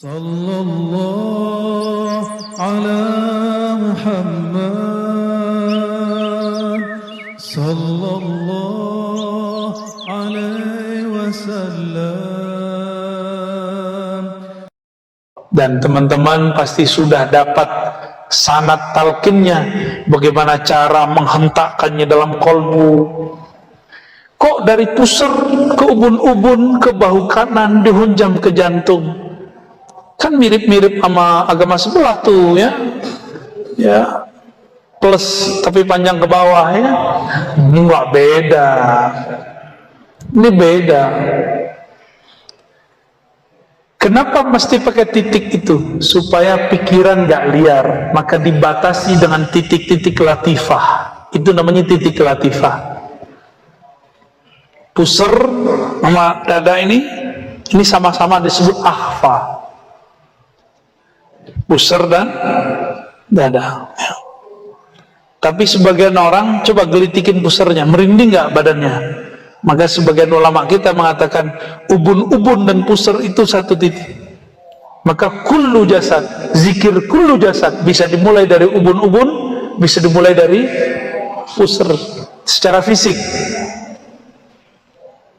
Sallallahu ala Muhammad Sallallahu alaihi wasallam. Dan teman-teman pasti sudah dapat sanad talqinnya, bagaimana cara menghentakkannya dalam kolbu. Kok dari pusar ke ubun-ubun ke bahu kanan dihunjam ke jantung? Kan mirip-mirip sama agama sebelah tuh ya. Ya. Plus tapi panjang ke bawah ya. Enggak, beda. Ini beda. Kenapa mesti pakai titik itu? Supaya pikiran gak liar. Maka dibatasi dengan titik-titik latifah. Itu namanya titik latifah. Pusar sama dada ini sama-sama disebut akhfa. Pusar dan dada. Tapi sebagian orang coba gelitikin pusarnya, merinding gak badannya? Maka sebagian ulama kita mengatakan ubun-ubun dan pusar itu satu titik. Maka kullu jasad, zikir kullu jasad bisa dimulai dari ubun-ubun, bisa dimulai dari pusar secara fisik.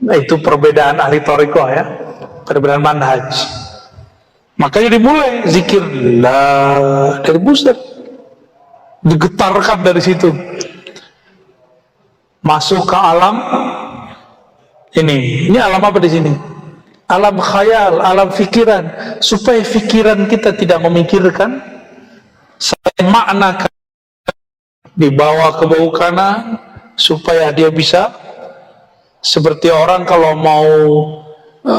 Nah, itu perbedaan ahli thariqah ya, perbedaan manhaj. Makanya dimulai zikir la dari pusar, digetarkan dari situ, masuk ke alam ini alam apa di sini? Alam khayal, alam fikiran, supaya fikiran kita tidak memikirkan, saya maknakan, dibawa ke bawah kanan, supaya dia bisa seperti orang kalau mau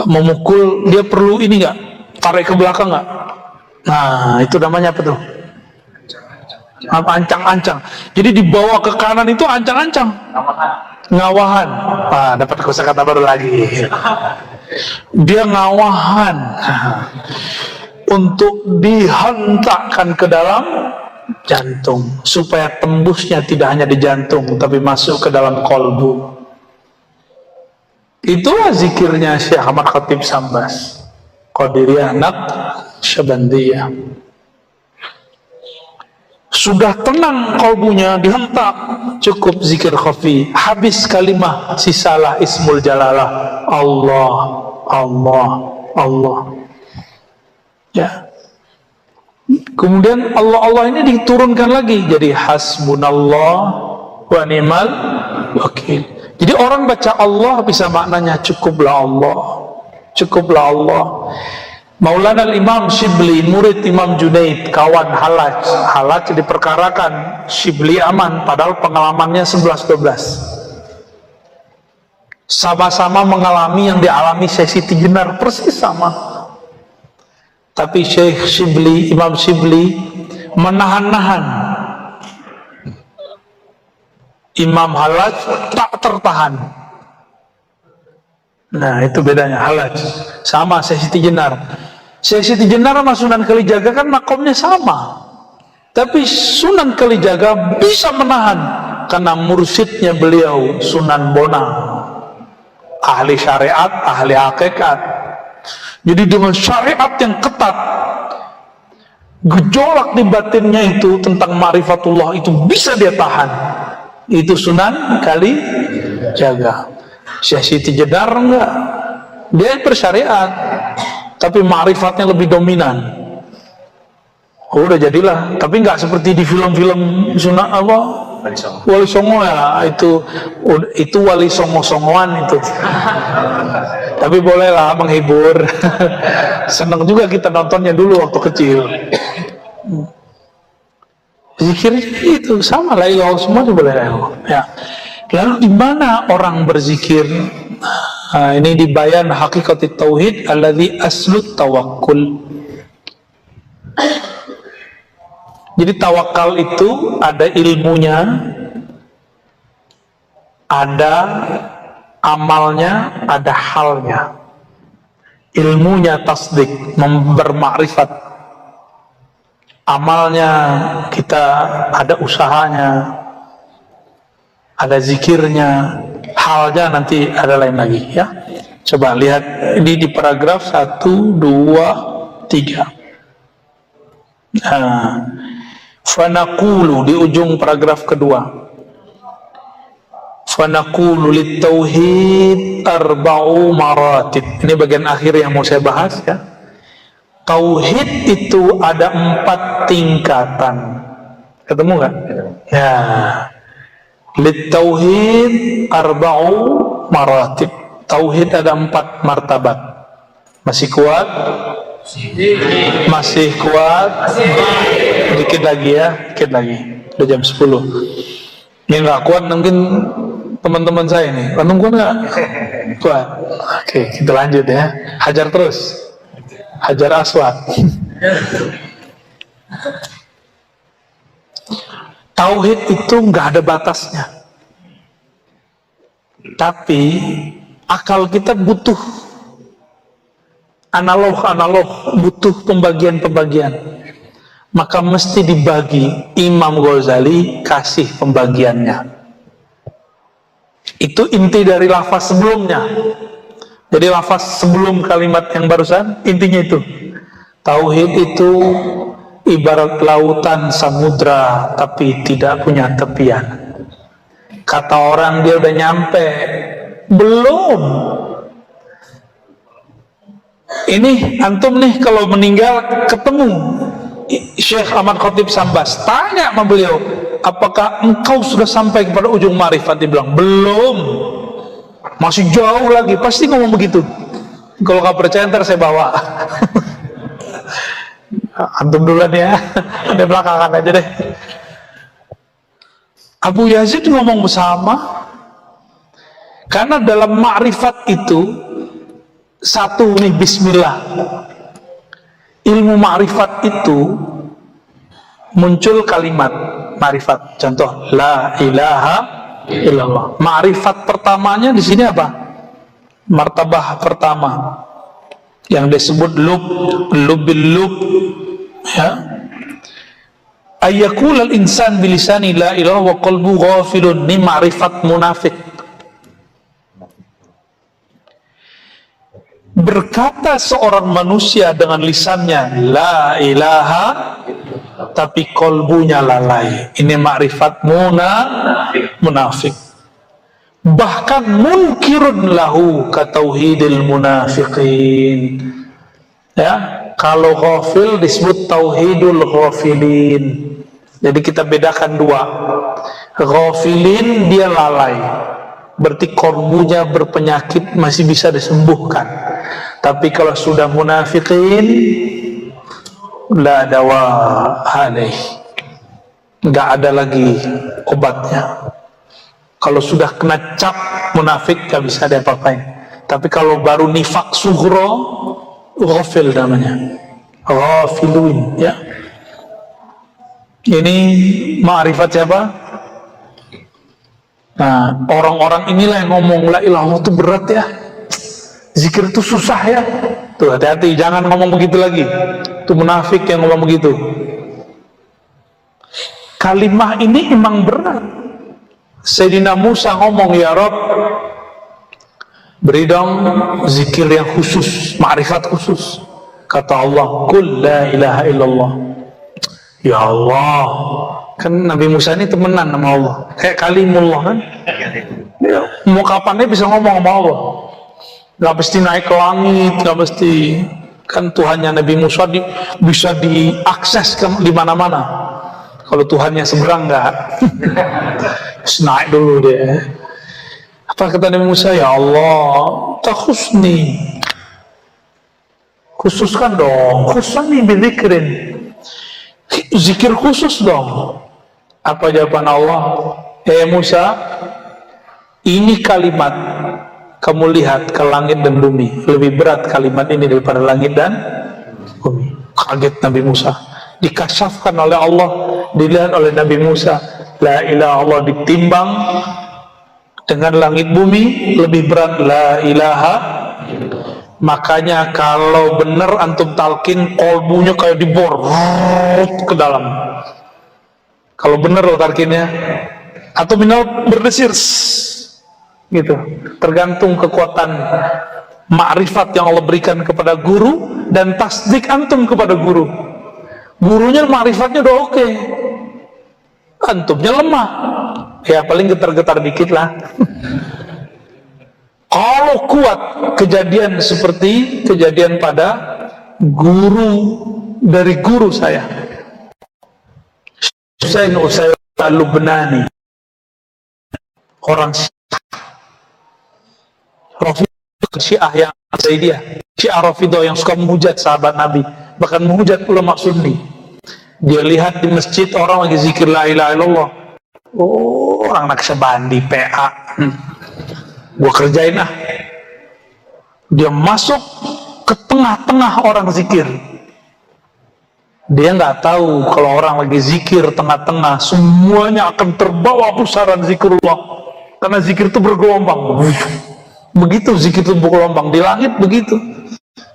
memukul, dia perlu ini nggak? Tarik ke belakang nggak? Nah, itu namanya apa tuh? Ancang-ancang. Jadi dibawa ke kanan itu ancang-ancang. Ngawahan. Ah, dapat kosakata baru lagi. Dia ngawahan untuk dihentakkan ke dalam jantung supaya tembusnya tidak hanya di jantung tapi masuk ke dalam kolbu. Itulah zikirnya Syekh Ahmad Khatib Sambas, Qadiriyah Naqsyabandiyah. Sudah tenang kolbunya, dihentak, cukup zikir khafi, habis kalimah, sisalah ismul jalalah, Allah, Allah, Allah. Ya. Kemudian Allah ini diturunkan lagi jadi hasbunallah wa ni'mal wakil. Jadi orang baca Allah bisa maknanya cukuplah Allah, cukuplah Allah. Maulana Imam Shibli, murid Imam Junaid, kawan Halaj diperkarakan, Shibli aman, padahal pengalamannya 11-12. Sama-sama mengalami yang dialami Syekh Siti Jenar, persis sama. Tapi Syekh Shibli, Imam Shibli menahan-nahan. Imam Halaj tak tertahan. Nah, itu bedanya Halaj sama Syekh Siti Jenar. Syekh Siti Jenar sama Sunan Kalijaga kan makomnya sama, tapi Sunan Kalijaga bisa menahan karena mursyidnya beliau Sunan Bonang, ahli syariat, ahli hakikat. Jadi dengan syariat yang ketat, gejolak di batinnya itu tentang ma'rifatullah itu bisa dia tahan. Itu Sunan Kalijaga. Syekh Siti Jenar enggak, dia bersyariat tapi ma'rifatnya lebih dominan. Udah jadilah, tapi enggak seperti di film-film Sunan apa Wali Songo ya, itu Wali Songo-songoan itu. Tapi bolehlah menghibur. Senang juga kita nontonnya dulu waktu kecil. Zikir itu sama lah, semua boleh ya. Lalu di mana orang berzikir? Nah, ini di bayan haqiqatit tauhid alladzi aslut tawakkul. Jadi tawakal itu ada ilmunya, ada amalnya, ada halnya. Ilmunya tasdik, bermakrifat. Amalnya kita ada usahanya, ada zikirnya, halnya nanti ada lain lagi ya. Coba lihat ini di paragraf 1, 2, 3. Nah, fanaqulu di ujung paragraf kedua. Fanaqulu lit-tauhid arba'u maratib. Ini bagian akhir yang mau saya bahas ya. Tauhid itu ada 4 tingkatan. Ketemu nggak? Ya. Lit-tauhid arba'u maratib. Tauhid ada 4 martabat. Masih kuat? Masih kuat? Dikit lagi ya, dikit lagi. Udah jam 10. Yang nggak kuat mungkin teman-teman saya nih. Antum kuat nggak? Kuat. Oke, kita lanjut ya. Hajar terus. Hajar aswad. Tauhid itu nggak ada batasnya. Tapi akal kita butuh analog, butuh pembagian. Maka mesti dibagi. Imam Ghazali kasih pembagiannya. Itu inti dari lafaz sebelumnya. Jadi lafaz sebelum kalimat yang barusan, intinya itu. Tauhid itu ibarat lautan samudra, tapi tidak punya tepian. Kata orang dia udah nyampe. Belum. Ini antum nih kalau meninggal ketemu Syekh Ahmad Khatib Sambas, tanya sama beliau, apakah engkau sudah sampai kepada ujung ma'rifat? Dia bilang, belum, masih jauh lagi. Pasti ngomong begitu. Kalau nggak percaya ntar saya bawa. Antum duluan ya, ada belakangan aja deh. Abu Yazid ngomong bersama, karena dalam ma'rifat itu satu nih, bismillah. Ilmu ma'rifat itu muncul kalimat ma'rifat. Contoh, la ilaha illallah. Ma'rifat pertamanya di sini apa? Martabah pertama yang disebut lubil lub, ya. Ayyakul al-insan bilisani la ilaha wa qalbu ghafilun. Ini ma'rifat munafik. Berkata seorang manusia dengan lisannya la ilaha, tapi kolbunya lalai. Ini makrifat munafik. Bahkan munkirun lahu katauhidil munafiqin. Ya, kalau ghafil disebut tauhidul ghafilin. Jadi kita bedakan dua. Ghafilin dia lalai, berarti kolbunya berpenyakit, masih bisa disembuhkan. Tapi kalau sudah munafikin, la dawa alaih, nggak ada lagi obatnya. Kalau sudah kena cap munafik, nggak bisa ada apa-apain. Tapi kalau baru nifak sughro, ghafil namanya, ghafilun, ya. Ini ma'rifat siapa? Nah, orang-orang inilah yang ngomong la ilaha illallah itu berat ya, zikir itu susah ya. Tuh, hati-hati, jangan ngomong begitu lagi. Itu munafik yang ngomong begitu. Kalimah ini emang berat. Sayyidina Musa ngomong, ya Rabb, beri dong zikir yang khusus, ma'rifat khusus. Kata Allah, qul la ilaha illallah. Ya Allah, kan Nabi Musa ini temenan sama Allah, kayak kalimullah kan. Ya, mau kapannya bisa ngomong sama Allah. Gak mesti naik ke langit, gak mesti. Kan Tuhannya Nabi Musa bisa diakses di mana-mana. Kalau Tuhannya seberang nggak, naik dulu deh. Apa kata Nabi Musa? Ya Allah, takhusni, khususkan dong, khususni bizikrin, zikir khusus dong. Apa jawaban Allah? Musa, ini kalimat kamu lihat ke langit dan bumi, lebih berat kalimat ini daripada langit dan bumi. Kaget Nabi Musa, dikasafkan oleh Allah, dilihat oleh Nabi Musa, la ilaha Allah ditimbang dengan langit bumi, lebih berat la ilaha. Makanya kalau benar antum talqin, kolbunya kayak dibor ke dalam. Kalau benar lo talqinnya, atau minimal berdesir gitu, tergantung kekuatan Ma'rifat yang Allah berikan kepada guru dan tasdik antum kepada guru. Gurunya ma'rifatnya udah oke, antumnya lemah, ya paling getar-getar dikit lah. Kalau kuat kejadian seperti kejadian pada guru dari guru saya, Husain Al-Lubnani, orang Syiah yang Zaidiyah, Syiah Rafidah yang suka menghujat sahabat Nabi, bahkan menghujat ulama sunni. Dia lihat di masjid orang lagi zikir la ilaha illallah, oh orang Naqsyabandi PA, gua kerjain ah. Dia masuk ke tengah-tengah orang zikir. Dia nggak tahu kalau orang lagi zikir tengah-tengah semuanya akan terbawa pusaran zikrullah, karena zikir itu bergelombang. Begitu zikir itu bergelombang, di langit begitu,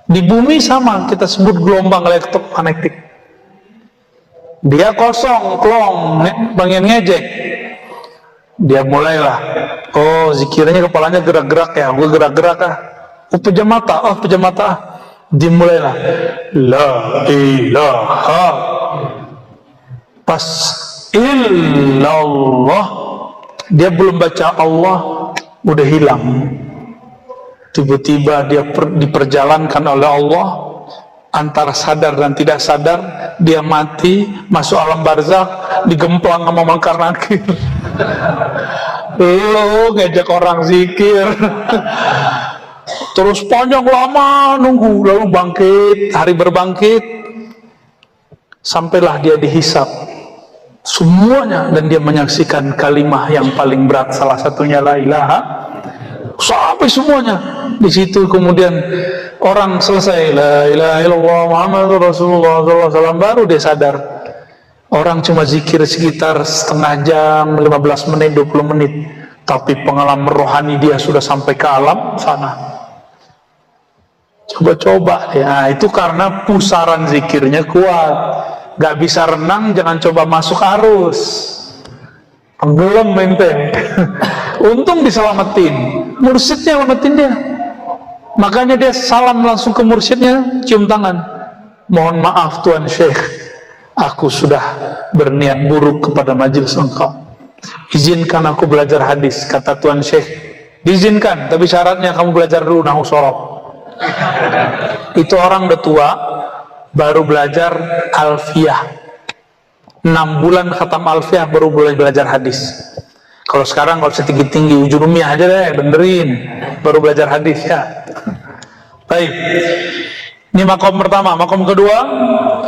di bumi sama, kita sebut gelombang elektromagnetik. Dia kosong, klong, pengen ngejek. Dia mulailah, oh zikirnya kepalanya gerak-gerak ya, gue gerak-gerak ah. Oh pejam mata ah. Dimulailah la ilaha, pas illallah, dia belum baca Allah udah hilang. Tiba-tiba dia diperjalankan oleh Allah, antara sadar dan tidak sadar, dia mati, masuk alam barzakh, digemplang sama Munkar Nakir. Lo ngejek orang zikir terus panjang lama nunggu, lalu bangkit, hari berbangkit, sampailah dia dihisap semuanya, dan dia menyaksikan kalimah yang paling berat, salah satunya la ilaha, sampai semuanya. Di situ kemudian orang selesai la ilaha illallah Muhammadur Rasulullah SAW, baru dia sadar. Orang cuma zikir sekitar setengah jam, 15 menit, 20 menit, tapi pengalaman rohani dia sudah sampai ke alam sana. Coba-coba ya, itu karena pusaran zikirnya kuat. Gak bisa renang, jangan coba masuk arus, tenggelam mente. Untung diselamatin, mursyidnya selamatin dia. Makanya dia salam langsung ke mursyidnya, cium tangan. Mohon maaf Tuan Syekh, aku sudah berniat buruk kepada majelis engkau. Izinkan aku belajar hadis. Kata Tuan Syekh, diizinkan, tapi syaratnya kamu belajar dulu nahwu shorof. Itu orang udah tua, baru belajar alfiyah, 6 bulan khatam alfiyah baru boleh belajar hadis. Kalau sekarang gak usah tinggi-tinggi, ujurumiyah aja deh, benerin, baru belajar hadis ya. Baik, ini makom pertama. Makom kedua,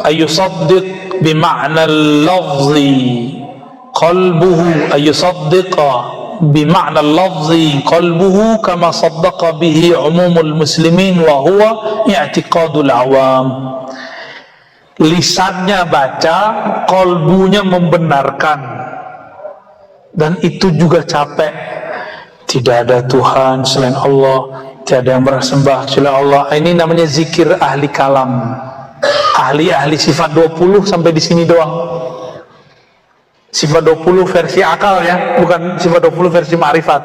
ayusaddiq bima'na al-lafzi qalbuhu, ayusaddiqa bima'na al-lafzi qalbuhu kama saddaqa bihi umumul muslimin wa huwa i'tiqadul awam. Lisannya baca, qalbunya membenarkan, dan itu juga capek. Tidak ada Tuhan selain Allah, tiada yang bersembah kecuali Allah. Ini namanya zikir ahli kalam, ahli sifat 20 sampai di sini doang. Sifat 20 versi akal ya, bukan sifat 20 versi ma'rifat.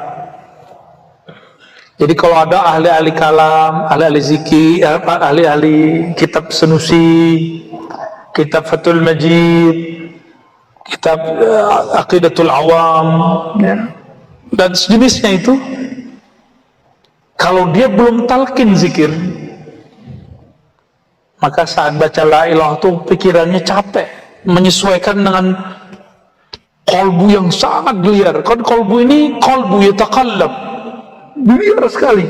Jadi kalau ada ahli-ahli kalam, ahli-ahli zikir, ahli-ahli kitab Sanusi, kitab Fathul Majid, kitab Aqidatul Awam ya, dan sejenisnya itu, kalau dia belum talqin zikir, maka saat baca la ilaha itu pikirannya capek, menyesuaikan dengan kolbu yang sangat liar. Kan kolbu ini kolbu yatakallab, liar sekali.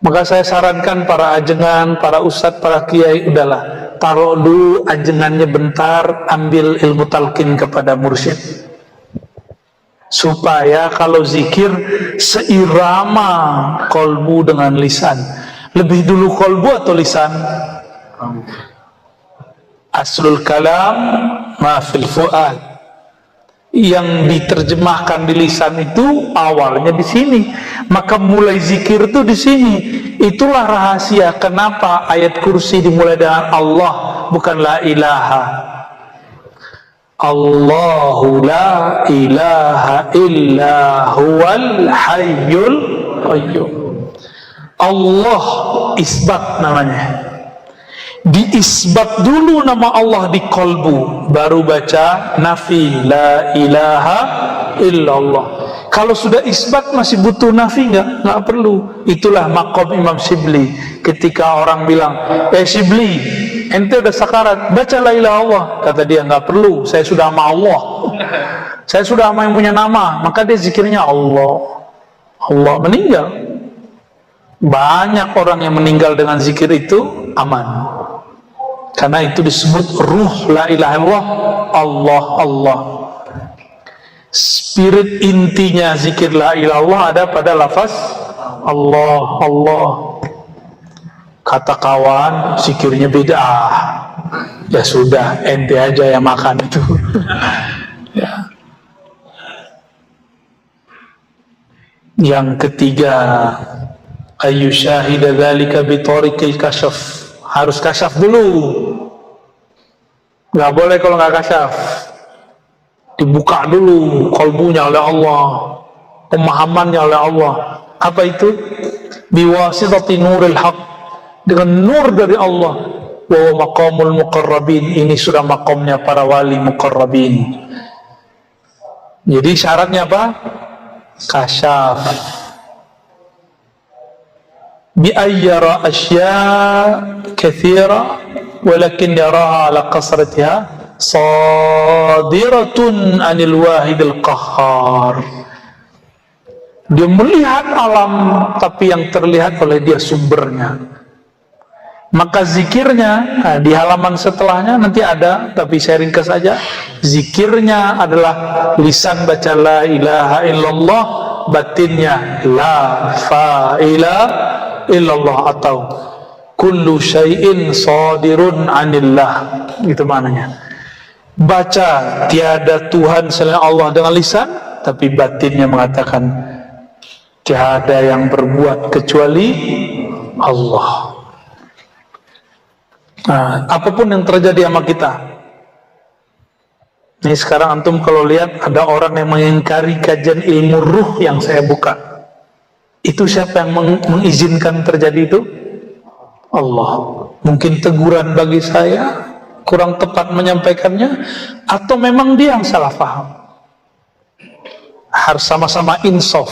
Maka saya sarankan para ajengan, para ustadz, para kiai, udahlah, taruh dulu ajengannya bentar, ambil ilmu talqin kepada mursyid, supaya kalau zikir seirama kolbu dengan lisan. Lebih dulu kolbu atau lisan? Aslul kalam ma fil fuad. Yang diterjemahkan di lisan itu awalnya di sini, maka mulai zikir itu di sini. Itulah rahasia kenapa ayat kursi dimulai dengan Allah, bukan la ilaha. Allahu la ilaha illa huwal hayyul qayyum. Allah isbat namanya. Diisbat dulu nama Allah di kolbu, baru baca nafi la ilaha illallah. Kalau sudah isbat masih butuh nafi nggak perlu. Itulah maqam Imam Shibli. Ketika orang bilang, Shibli, ente udah sakarat, baca la ilaha Allah. Kata dia, nggak perlu, saya sudah sama Allah. Saya sudah sama yang punya nama. Maka dia zikirnya Allah. Allah meninggal. Banyak orang yang meninggal dengan zikir itu aman. Karena itu disebut ruh la ilaha illallah, Allah Allah. Spirit intinya zikir la ilaha illallah ada pada lafaz Allah Allah. Kata kawan zikirnya beda. Ya sudah, ente aja yang makan itu. Ya. Yang ketiga, ayu syahida dzalika bi tariqil kasyaf. Harus kasyaf dulu. Nggak boleh kalau nggak kasyaf. Dibuka dulu kolbunya oleh Allah, pemahamannya oleh Allah. Apa itu? Biwasitati nuril haq, dengan nur dari Allah. Wa maqamul muqarrabin, ini sudah maqamnya para wali muqarrabin. Jadi syaratnya apa? Kasyaf. Bi ayyara asya kathira walakin yaraha ala qasratiha sadiratun anil wahidil qahhar. Dia melihat alam tapi yang terlihat oleh dia sumbernya. Maka zikirnya di halaman setelahnya nanti ada, tapi saya ringkas saja. Zikirnya adalah lisan baca la ilaha illallah, batinnya la fa'ila illallah atau kullu syai'in sadirun anillah. Itu maknanya. Baca tiada Tuhan selain Allah dengan lisan, tapi batinnya mengatakan tiada yang berbuat kecuali Allah. Nah, apapun yang terjadi sama kita. Ini sekarang antum kalau lihat ada orang yang mengingkari kajian ilmu ruh yang saya buka. Itu siapa yang mengizinkan terjadi itu? Allah. Mungkin teguran bagi saya, kurang tepat menyampaikannya, atau memang dia yang salah paham. Harus sama-sama insaf,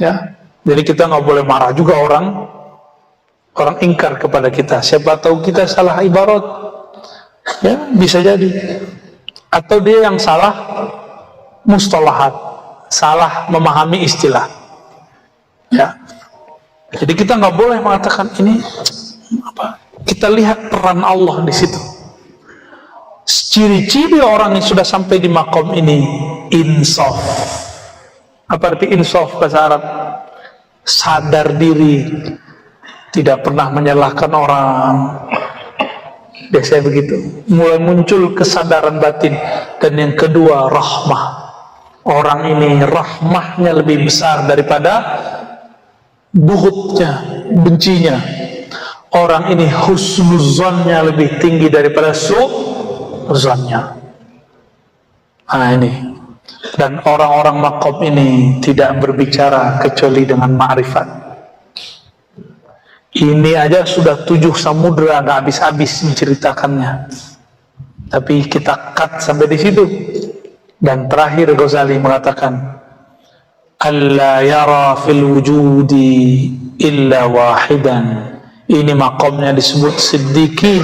ya. Jadi kita nggak boleh marah juga orang ingkar kepada kita. Siapa tahu kita salah ibarat, ya bisa jadi. Atau dia yang salah mustalahat, salah memahami istilah, ya. Jadi kita nggak boleh mengatakan ini apa. Kita lihat peran Allah di situ. Ciri-ciri orang yang sudah sampai di makom ini insaf. Apa arti insaf bahasa Arab? Sadar diri, tidak pernah menyalahkan orang. Biasanya begitu. Mulai muncul kesadaran batin. Dan yang kedua, rahmah. Orang ini rahmahnya lebih besar daripada buhutnya, bencinya. Orang ini husnuzonnya lebih tinggi daripada su'zonnya. Nah ini. Dan orang-orang makom ini tidak berbicara kecuali dengan ma'rifat. Ini aja sudah 7 samudra, nggak habis-habis menceritakannya. Tapi kita cut sampai di situ. Dan terakhir Ghazali mengatakan, alla yara fil wujudi illa wahidan. Ini makamnya disebut siddiqin,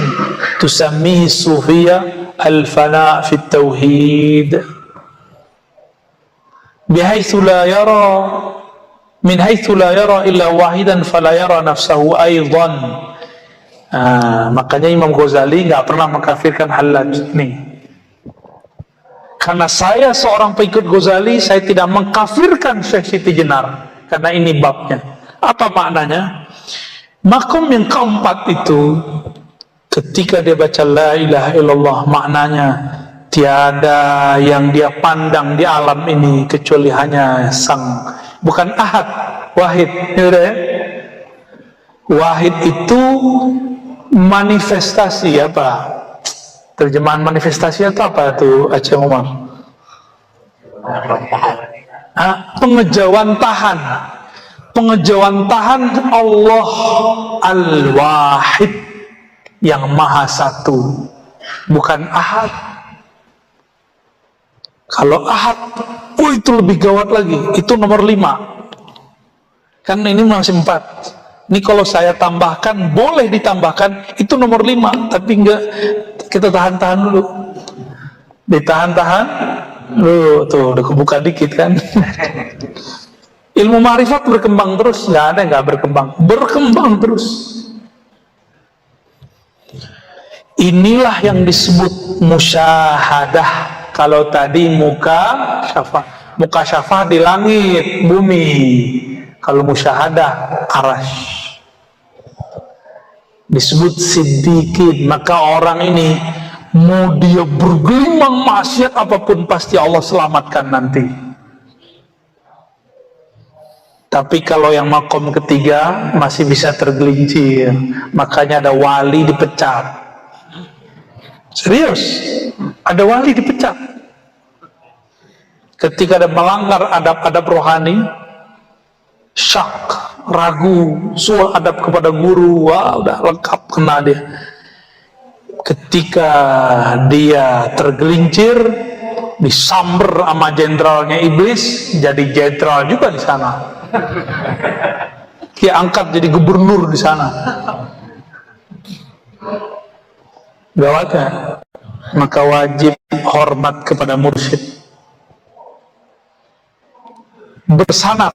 tusammihi sufiyah al-fana fit tauhid. Bihaitsu la yara min haitsu la yara illa wahidan fala yara nafsahu aidan. Makanya Imam Ghazali nggak pernah mengkafirkan Hallaj ini. Karena saya seorang pengikut Ghazali, saya tidak mengkafirkan Syekh Siti Jenar. Karena ini babnya. Apa maknanya? Makom yang keempat itu, ketika dia baca la ilaha illallah, maknanya tiada yang dia pandang di alam ini kecuali hanya sang, bukan ahad, wahid. Ya? Wahid itu manifestasi apa? Terjemahan manifestasi itu apa tuh Aceh Umar? Pengejawantahan. pengejawantahan Allah Al-Wahid, yang maha satu, bukan Ahad. Kalau Ahad, itu lebih gawat lagi, itu nomor 5. Kan ini masih 4. Ini kalau saya tambahkan, boleh ditambahkan, itu nomor 5, tapi enggak, kita tahan-tahan dulu. Ditahan-tahan dulu, tuh udah kebuka dikit kan. Ilmu ma'rifat berkembang terus, nggak ada yang nggak berkembang terus. Inilah yang disebut musyahadah. Kalau tadi muka syafah di langit, bumi. Kalau musyahadah, arash. Disebut siddiqin. Maka orang ini, mau dia bergelimang maksiat apapun, pasti Allah selamatkan nanti. Tapi kalau yang makom ketiga masih bisa tergelincir, makanya ada wali dipecat. Serius, ada wali dipecat. Ketika ada melanggar adab-adab rohani, syak, ragu, suul adab kepada guru, wah udah lengkap kena dia. Ketika dia tergelincir, disamber sama jenderalnya iblis, jadi jenderal juga di sana. Dia angkat jadi gubernur di sana. Gawatnya. Maka wajib hormat kepada mursyid. Bersanad.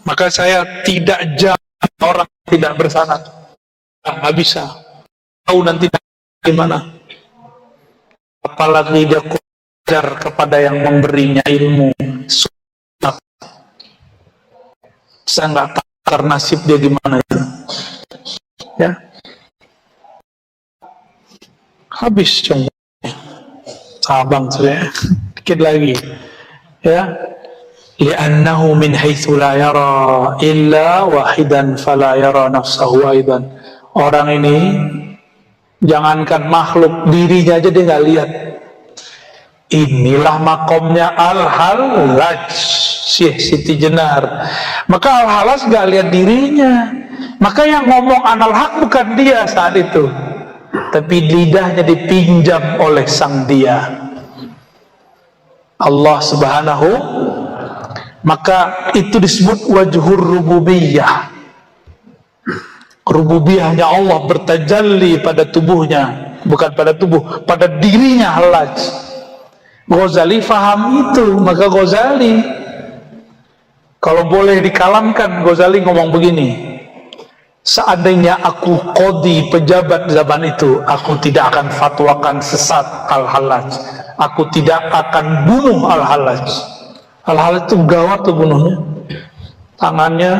Maka saya tidak jamin orang tidak bersanad. Nggak bisa. Tahu nanti gimana. Apalagi dia ajar kepada yang memberinya ilmu. Saya nggak tahu nasib dia gimana itu. Ya. Habis contohnya. Sabang sudah. Dikit lagi. Ya. Li'annahu min haitsu la yara illa wahidan fala yara nafsahu aidan. Orang ini jangankan makhluk, dirinya aja dia nggak lihat. Inilah makomnya Al-Hallaj, Syekh Siti Jenar. Maka Al-Hallaj nggak lihat dirinya. Maka yang ngomong anal haq bukan dia saat itu, tapi lidahnya dipinjam oleh sang dia, Allah Subhanahu. Maka itu disebut wajhur rububiyah. Rububiyahnya Allah bertajalli pada tubuhnya, bukan pada tubuh, pada dirinya Hallaj. Ghazali faham itu. Maka Ghazali, kalau boleh dikalamkan, Ghazali ngomong begini: seandainya aku qadhi, pejabat zaman itu, aku tidak akan fatwakan sesat Al-Hallaj. Aku tidak akan bunuh Al-Hallaj. Al-Hallaj itu gawat tuh bunuhnya. Tangannya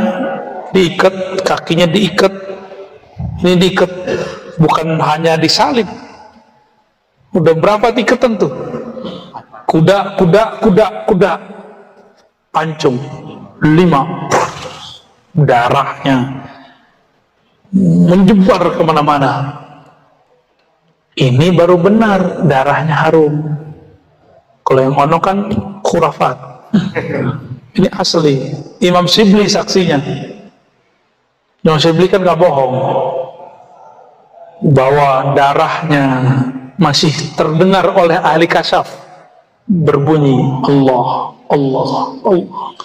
diikat, kakinya diikat, ini diikat, bukan hanya disalib. Udah berapa ikatan tuh? Kuda, pancung 5, darahnya menjebar kemana-mana. Ini baru benar, darahnya harum. Kalau yang ono kan khurafat. Ini asli. Imam Shibli saksinya. Imam Shibli kan gak bohong, bahwa darahnya masih terdengar oleh ahli kasyaf, berbunyi Allah, Allah, Allah.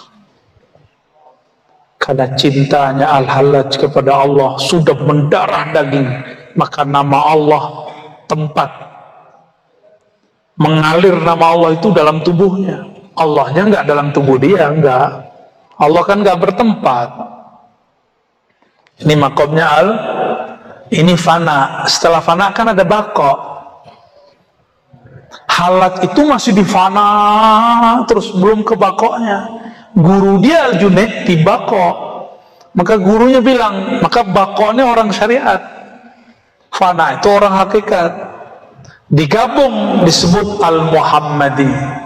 Karena cintanya Al-Hallaj kepada Allah sudah mendarah daging, maka nama Allah tempat mengalir, nama Allah itu dalam tubuhnya. Allahnya nggak dalam tubuh dia, nggak. Allah kan nggak bertempat. Ini makomnya ini fana. Setelah fana kan ada bako. Halat itu masih di fana terus, belum ke bakoknya. Guru dia Al-Junaid di bako. Maka gurunya bilang, maka bakoknya orang syariat, fana itu orang hakikat. Digabung disebut Al-Muhammadi.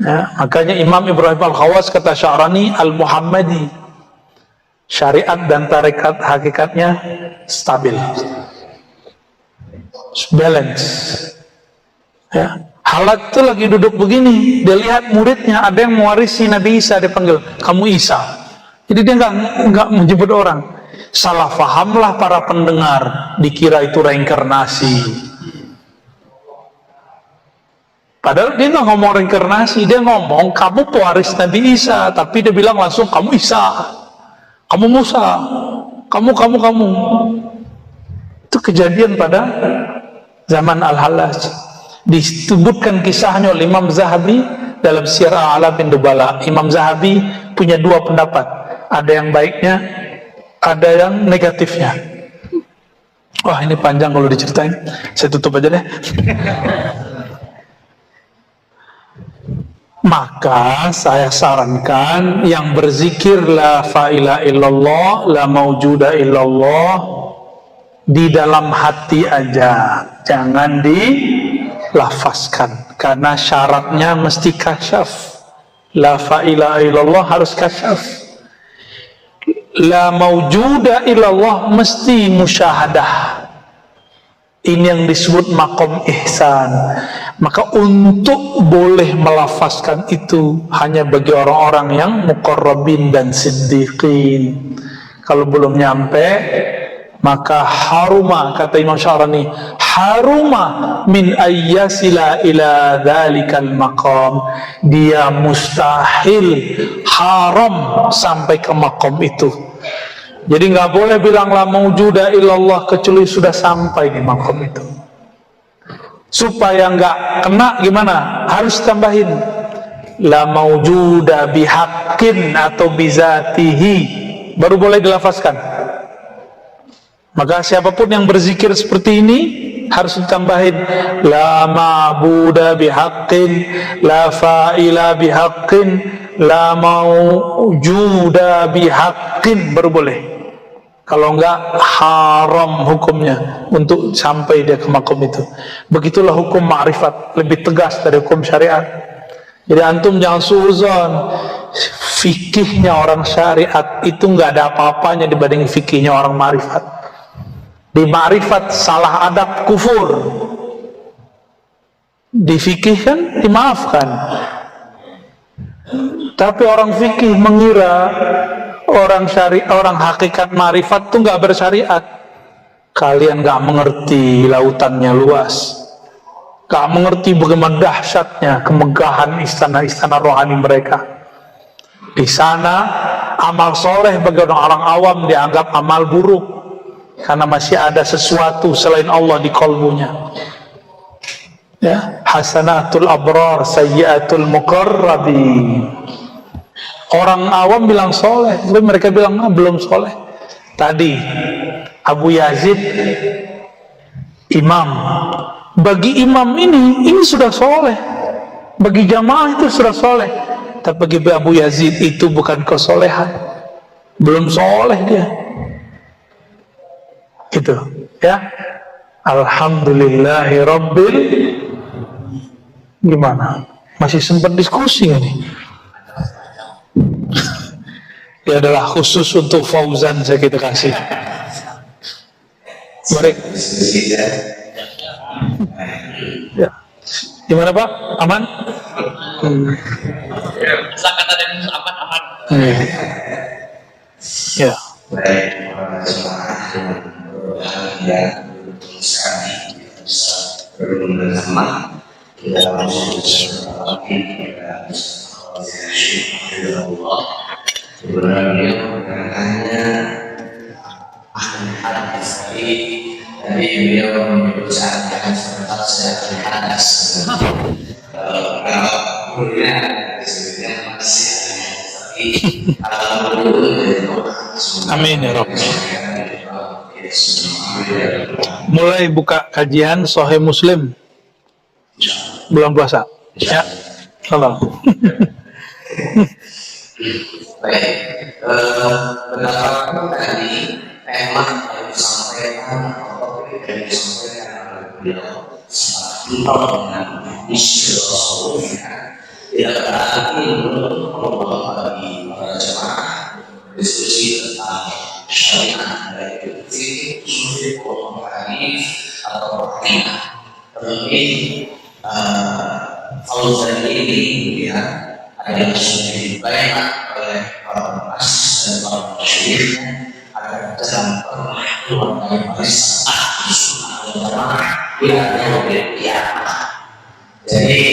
Ya, makanya Imam Ibrahim Al-Khawas kata Sya'rani Al-Muhammadi, syariat dan tarekat hakikatnya stabil, balance. Ya, Halat tuh lagi duduk begini, dia lihat muridnya ada yang mewarisi Nabi Isa, dia panggil, kamu Isa. Jadi dia nggak menyebut orang. Salah fahamlah para pendengar, dikira itu reinkarnasi. Padahal dia nggak ngomong reinkarnasi, dia ngomong kamu pewaris Nabi Isa, tapi dia bilang langsung kamu Isa, kamu Musa, kamu. Itu kejadian pada zaman Al-Hallaj. Disebutkan kisahnya oleh Imam Zahabi dalam Syiar A'lamin Nubala. Imam Zahabi punya dua pendapat, ada yang baiknya, ada yang negatifnya. Wah, ini panjang kalau diceritain, saya tutup aja deh. Maka saya sarankan yang berzikir la ilaha illallah, la maujuda illallah di dalam hati aja, jangan dilafazkan, karena syaratnya mesti kasyaf. La ilaha illallah harus kasyaf. La maujuda illallah mesti musyahadah. Ini yang disebut maqam ihsan. Maka untuk boleh melafazkan itu hanya bagi orang-orang yang muqarrabin dan siddiqin. Kalau belum nyampe, maka haruma, kata Imam Syarani, haruma min ayyasila ila dhalikal maqam. Dia mustahil, haram sampai ke maqam itu. Jadi nggak boleh bilang la maujuda illallah kecuali sudah sampai di maqam itu. Supaya nggak kena gimana? Harus tambahin la maujuda bihaqqin atau bizatihi, baru boleh dilafazkan. Maka siapapun yang berzikir seperti ini harus ditambahin la ma'buda bihaqqin, la fa'ila bihaqqin, la maujuda bihaqqin, baru boleh. Kalau enggak, haram hukumnya untuk sampai dia ke makom itu. Begitulah hukum ma'rifat, lebih tegas dari hukum syariat. Jadi antum jangan suuzon, fikihnya orang syariat itu enggak ada apa-apanya dibanding fikihnya orang ma'rifat. Di ma'rifat salah adab kufur, di fikih kan dimaafkan. Tapi orang fikih mengira orang hakikat ma'rifat itu nggak bersyariat. Kalian nggak mengerti lautannya luas, nggak mengerti bagaimana dahsyatnya kemegahan istana-istana rohani mereka. Di sana amal soleh bagi orang awam dianggap amal buruk, karena masih ada sesuatu selain Allah di kalbunya. Ya, hasanatul abrar sayyiatul muqarrabin. Orang awam bilang soleh, tapi mereka bilang belum soleh. Tadi Abu Yazid imam, bagi imam ini sudah soleh, bagi jamaah itu sudah soleh, tapi bagi Abu Yazid itu bukan kesolehan, belum soleh dia. Gitu ya. Alhamdulillahi rabbil, gimana? Masih sempat diskusi ini? Ya adalah khusus untuk Fauzan saya kita kasih. Mari. Ya. Gimana Pak? Aman? Silakan ada yang aman. Ya. Baik, para jemaah yang sekali bisa bersama kita langsung kita Allah. Sebenarnya perkataannya ada sekali dari beliau menyebutkan sebentar saya hadas. Kalau kemudian sebenarnya masih Amin ya Rabb. Mulai buka kajian Sahih Muslim bulan puasa. Ya. Salam. Baik, berdasarkan tadi tema yang disampaikan atau yang disampaikan oleh beliau tentang misi Rasulullah, tidak berarti membawa bagi para jemaah diskusi tentang syariat baik itu fikih, hadis atau akidah, tetapi Fauzan ini ya adalah sudah dibayar oleh para pemas dan para masyhurnya agar dalam permakluman yang bersah Jamaah yang berkiamat. Jadi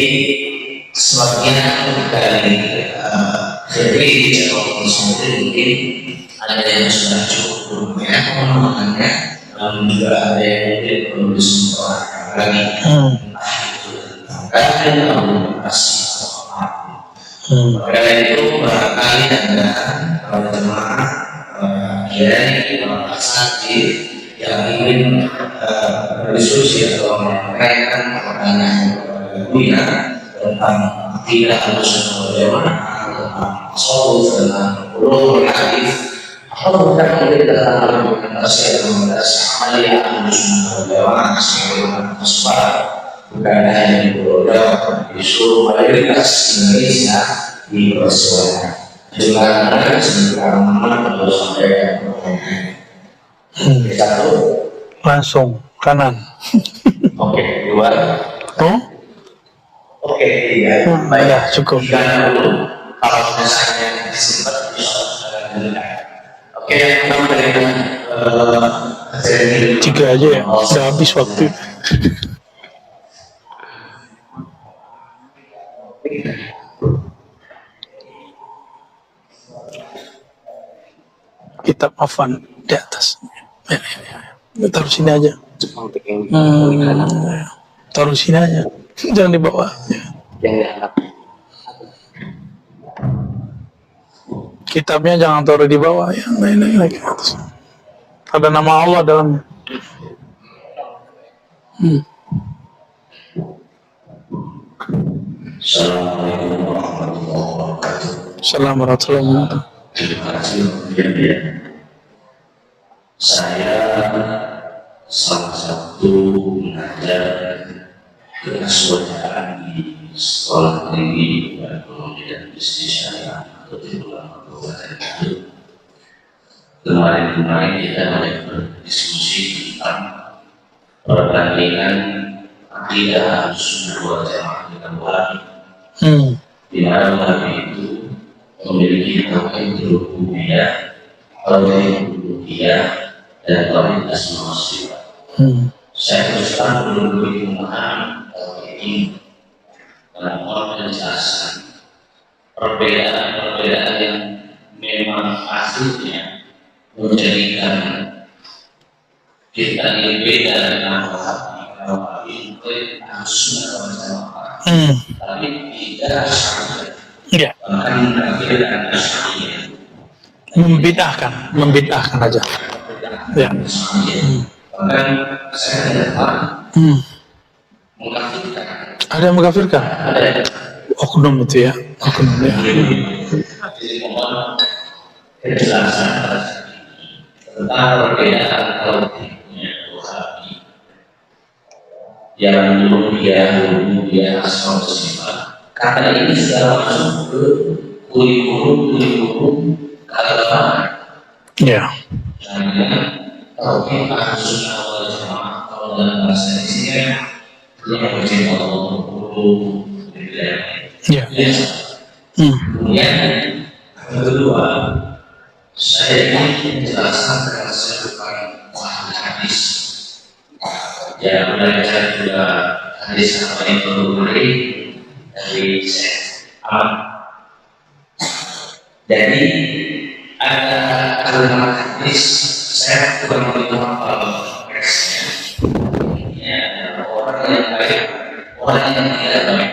sebagian dari jadi kalau misalnya mungkin ada yang sudah cukup ya pemahamannya, namun juga ada yang mungkin perlu disempurnakan lagi. Entah itu tentang kajian argumentasi atau apa. Maka itu barangkali ada para jemaah dari para asatidz yang ingin berdiskusi atau menyampaikan pertanyaan kepada Buya tentang akidah Ahlussunnah wal Jamaah, tentang tasawuf, tentang ulumul hadis, atau bahkan mungkin tentang argumentasi amaliyah Ahlussunnah wal Jamaah sebagaimana tersebar bukan hanya di Pulau Jawa, di seluruh mayoritas Indonesia dipersilakan. Silakan teman-teman kalau sampaikan pertanyaan. Satu, Langsung kanan. oke, dua, Oh? oke, tiga, Ya, cukup. tiga dulu. Kalau misalnya disimpan, bisa oke, yang pertama dari Tiga aja ya, udah habis waktu. Kitab Afan di atas. Ya. Taruh sini aja. Ya. Taruh sini aja. Jangan di bawah. Ya. Kitabnya jangan taruh di bawah ya. Naik ke atas. Ada nama Allah dalamnya. Assalamualaikum warahmatullahi wabarakatuh. Assalamualaikum warahmatullahi wabarakatuh. Terima kasih ya. Saya salah satu mengajar kesulitan di sekolah tinggi ekonomi dan bisnis syariah atau di Kabupaten Garut. Kemarin kita banyak berdiskusi tentang perbandingan akidah Ahlussunnah wal Jamaah dengan Wahabi. Di mana Wahabi itu memiliki tauhid rububiyah, tauhid uluhiyah, dan tauhid asma wa sifat. Saya terus terang belum begitu memahami tauhid ini karena mohon penjelasan perbedaan yang memang aslinya menjadikan kita ini beda dengan Wahabi. Wahabi itu Ahlussunnah wal Jamaah, tapi tidak sama. Ya. Membid'ahkan aja. Ya. Bahkan saya tidak mengkafirkan. Ada yang mengkafirkan? Ada. Oknum itu ya. Oknum ya. Jadi mohon kejelasan tentang perbedaan tauhidnya Wahabi yang dulu dia asal sifat. Karena ini sudah masuk ke kurikulum keagamaan. Ya. Karena tauhid Ahlussunnah wal Jamaah kalau dalam bahasa Indonesia yang berjumpa Allah Ya. Kemudian yang kedua, saya ingin menjelaskan karena saya bukan ahli hadis. Ya, belajar juga hadis apa yang berbeda dari Ahmad. Jadi ada kalimat hadis saya bukan begitu hafal teksnya. Ini adalah orang yang baik, orang yang tidak baik,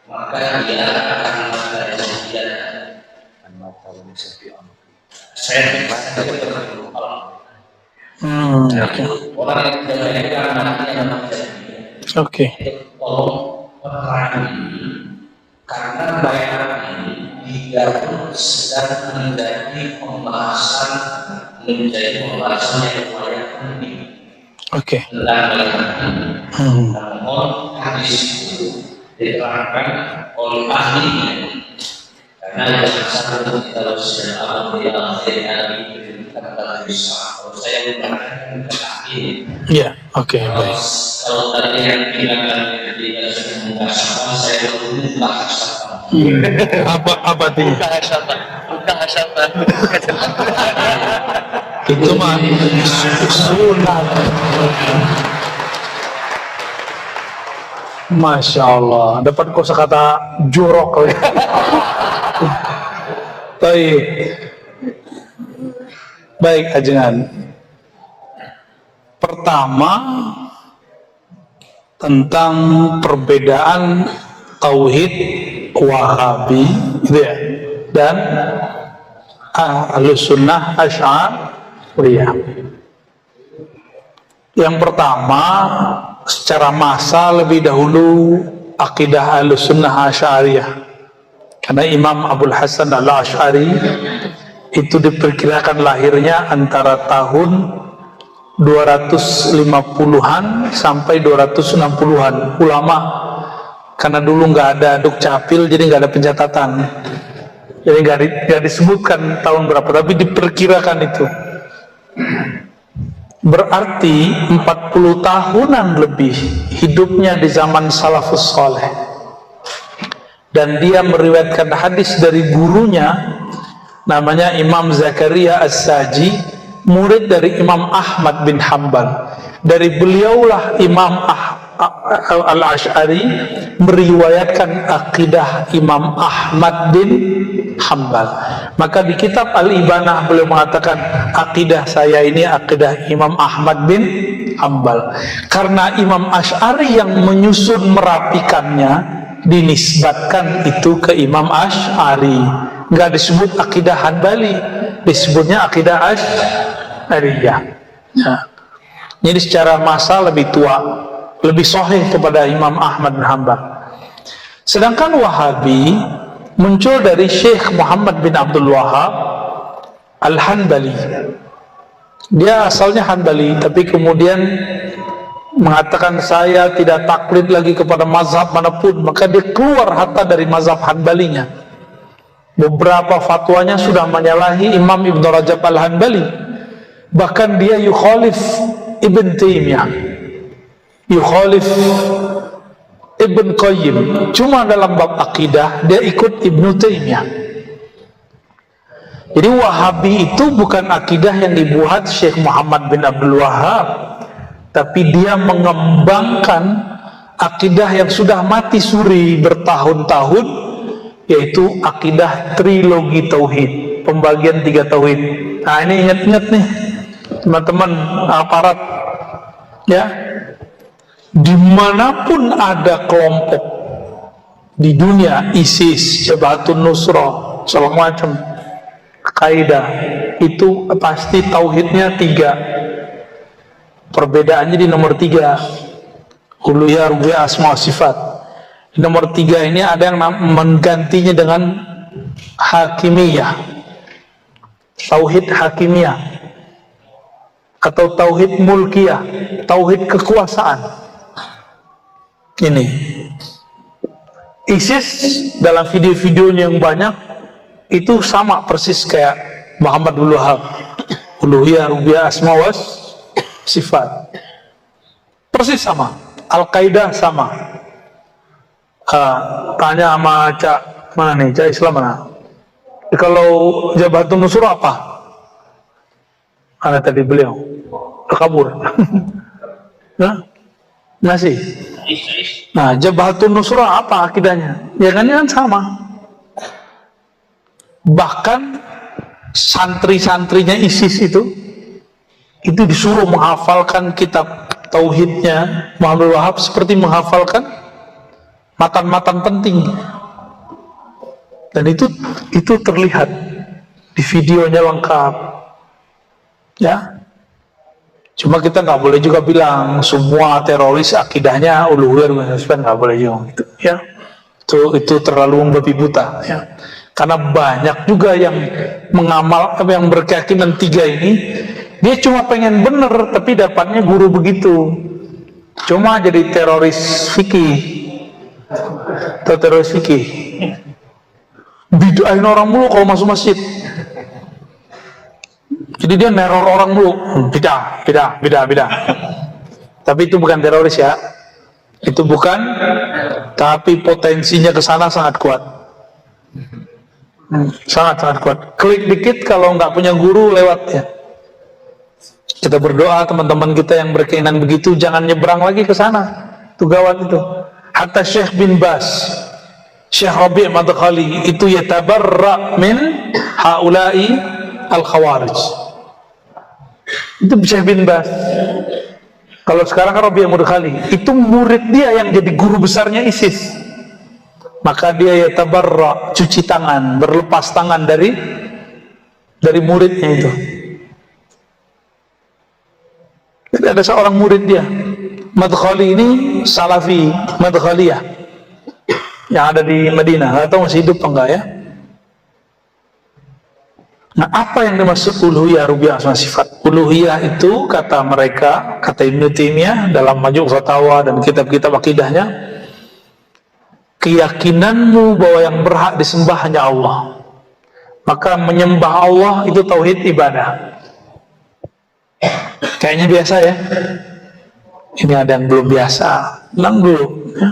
maka dia akan mengadakan kegiatan. Saya baca dari Oke. orang yang tidak baik akan mengadakan. Oke. Tolong perangi karena bayaran ini digaruk sedang menjadi pembahasan yang lumayan penting Oke. tentang bayaran ini. Namun hadis itu diterangkan oleh ahlinya karena yang satu kita sudah tahu di dalam dari kata bisa. Kalau saya mengatakan ke ahli. Ya. Oke. Baik. Kalau tadi yang dikatakan Jadi kalau saya muka siapa, saya dulu muka siapa. Apa tuh? Bukan hasata. Itu mah sunat. Masya Allah, dapat kosakata jorok. Baik, baik ajengan. Pertama tentang perbedaan tauhid Wahabi, gitu ya, dan Ahlus Sunnah Asy'ariyah. Yang pertama, secara masa lebih dahulu akidah Ahlus Sunnah Asy'ariyah, karena Imam Abul Hasan Al-Asy'ari itu diperkirakan lahirnya antara tahun 250-an sampai 260-an. Ulama, karena dulu nggak ada dukcapil, jadi nggak ada pencatatan, jadi nggak disebutkan tahun berapa, tapi diperkirakan itu. Berarti 40 tahunan lebih hidupnya di zaman salafus saleh, dan dia meriwayatkan hadis dari gurunya namanya Imam Zakaria As-Saji, murid dari Imam Ahmad bin Hanbal. Dari beliaulah Imam Al-Asy'ari meriwayatkan akidah Imam Ahmad bin Hanbal. Maka di kitab Al-Ibanah beliau mengatakan, akidah saya ini akidah Imam Ahmad bin Hanbal. Karena Imam Asy'ari yang menyusun merapikannya, dinisbatkan itu ke Imam Asy'ari. Nggak disebut akidah Hanbali, disebutnya akidah Asy'ariyah. Ya. Jadi secara masa lebih tua, lebih sahih kepada Imam Ahmad bin Hanbal. Sedangkan Wahabi muncul dari Syekh Muhammad bin Abdul Wahab Al-Hanbali. Dia asalnya Hanbali, tapi kemudian mengatakan saya tidak taklid lagi kepada mazhab manapun, maka dia keluar hatta dari mazhab Hanbalinya. Beberapa fatwanya sudah menyalahi Imam Ibn Rajab Al-Hanbali. Bahkan dia yukhalif Ibn Taimiyah, yukhalif Ibn Qayyim. Cuma dalam bab akidah dia ikut Ibn Taimiyah. Jadi Wahabi itu bukan akidah yang dibuat Syekh Muhammad bin Abdul Wahab, tapi dia mengembangkan akidah yang sudah mati suri bertahun-tahun, yaitu akidah trilogi tauhid, pembagian 3 tauhid. Nah, ini ingat-ingat nih teman-teman aparat, ya, dimanapun ada kelompok di dunia, ISIS, Jabhatun Nusrah, segala macam, Qaeda, itu pasti tauhidnya 3. Perbedaannya di nomor 3, uluhiyah, rububiyah, asma wa sifat. Di nomor 3 ini ada yang menggantinya dengan hakimiyah, tauhid hakimiyah, atau tauhid mulkiyah, tauhid kekuasaan. Ini ISIS dalam video-videonya yang banyak itu sama persis kayak Muhammad bin Wahab, uluhiyah, rububiyah, asma wa sifat, persis sama. Al-Qaeda sama. Tanya sama Cak mana nih, Cak Islam mana? Kalau Jabhatun Nusrah apa? Ada tadi beliau kabur. Nah, masih. Nah, Jabhatun Nusrah apa akidahnya? Ya kan, ini kan sama. Bahkan santri-santrinya ISIS itu disuruh menghafalkan kitab tauhidnya Muhammad Wahab seperti menghafalkan matan-matan penting. Dan itu terlihat di videonya lengkap. Ya. Cuma kita nggak boleh juga bilang semua teroris akidahnya uluhiyah, nggak boleh juga gitu, ya. Itu terlalu membabi buta, ya. Karena banyak juga yang yang berkeyakinan 3 ini, dia cuma pengen bener tapi dapatnya guru begitu. Cuma jadi teroris fikih atau teroris fikih. Bid'ahin orang mulu kalau masuk masjid. Jadi dia neror orang mulu, bidah. Tapi itu bukan teroris, ya. Itu bukan, tapi potensinya ke sana sangat kuat. Sangat kuat. Klik dikit kalau nggak punya guru lewat ya. Kita berdoa teman-teman kita yang berkeinginan begitu jangan nyebrang lagi ke sana. Itu gawat itu. Hatta Syekh bin Bas, Syekh Rabi' Madkhali itu yatabarra min haula'i al-khawarij. Itu Syekh bin Bas. Kalau sekarang kan Rabi' Madkhali, itu murid dia yang jadi guru besarnya ISIS. Maka dia yatabarra, cuci tangan, berlepas tangan dari muridnya itu. Jadi ada seorang murid dia, Madkhali ini Salafi Madkhaliyah yang ada di Madinah. Nggak tahu masih hidup apa enggak ya. Nah, apa yang dimaksud uluhiyah, rububiyah, asma sifat? Uluhiyah itu kata mereka, kata Ibnu Taimiyah dalam Majmu' Fatawa dan kitab-kitab akidahnya, keyakinanmu bahwa yang berhak disembah hanya Allah. Maka menyembah Allah itu tauhid ibadah. Kayaknya biasa ya. Ini ada yang belum biasa. Ulang dulu ya.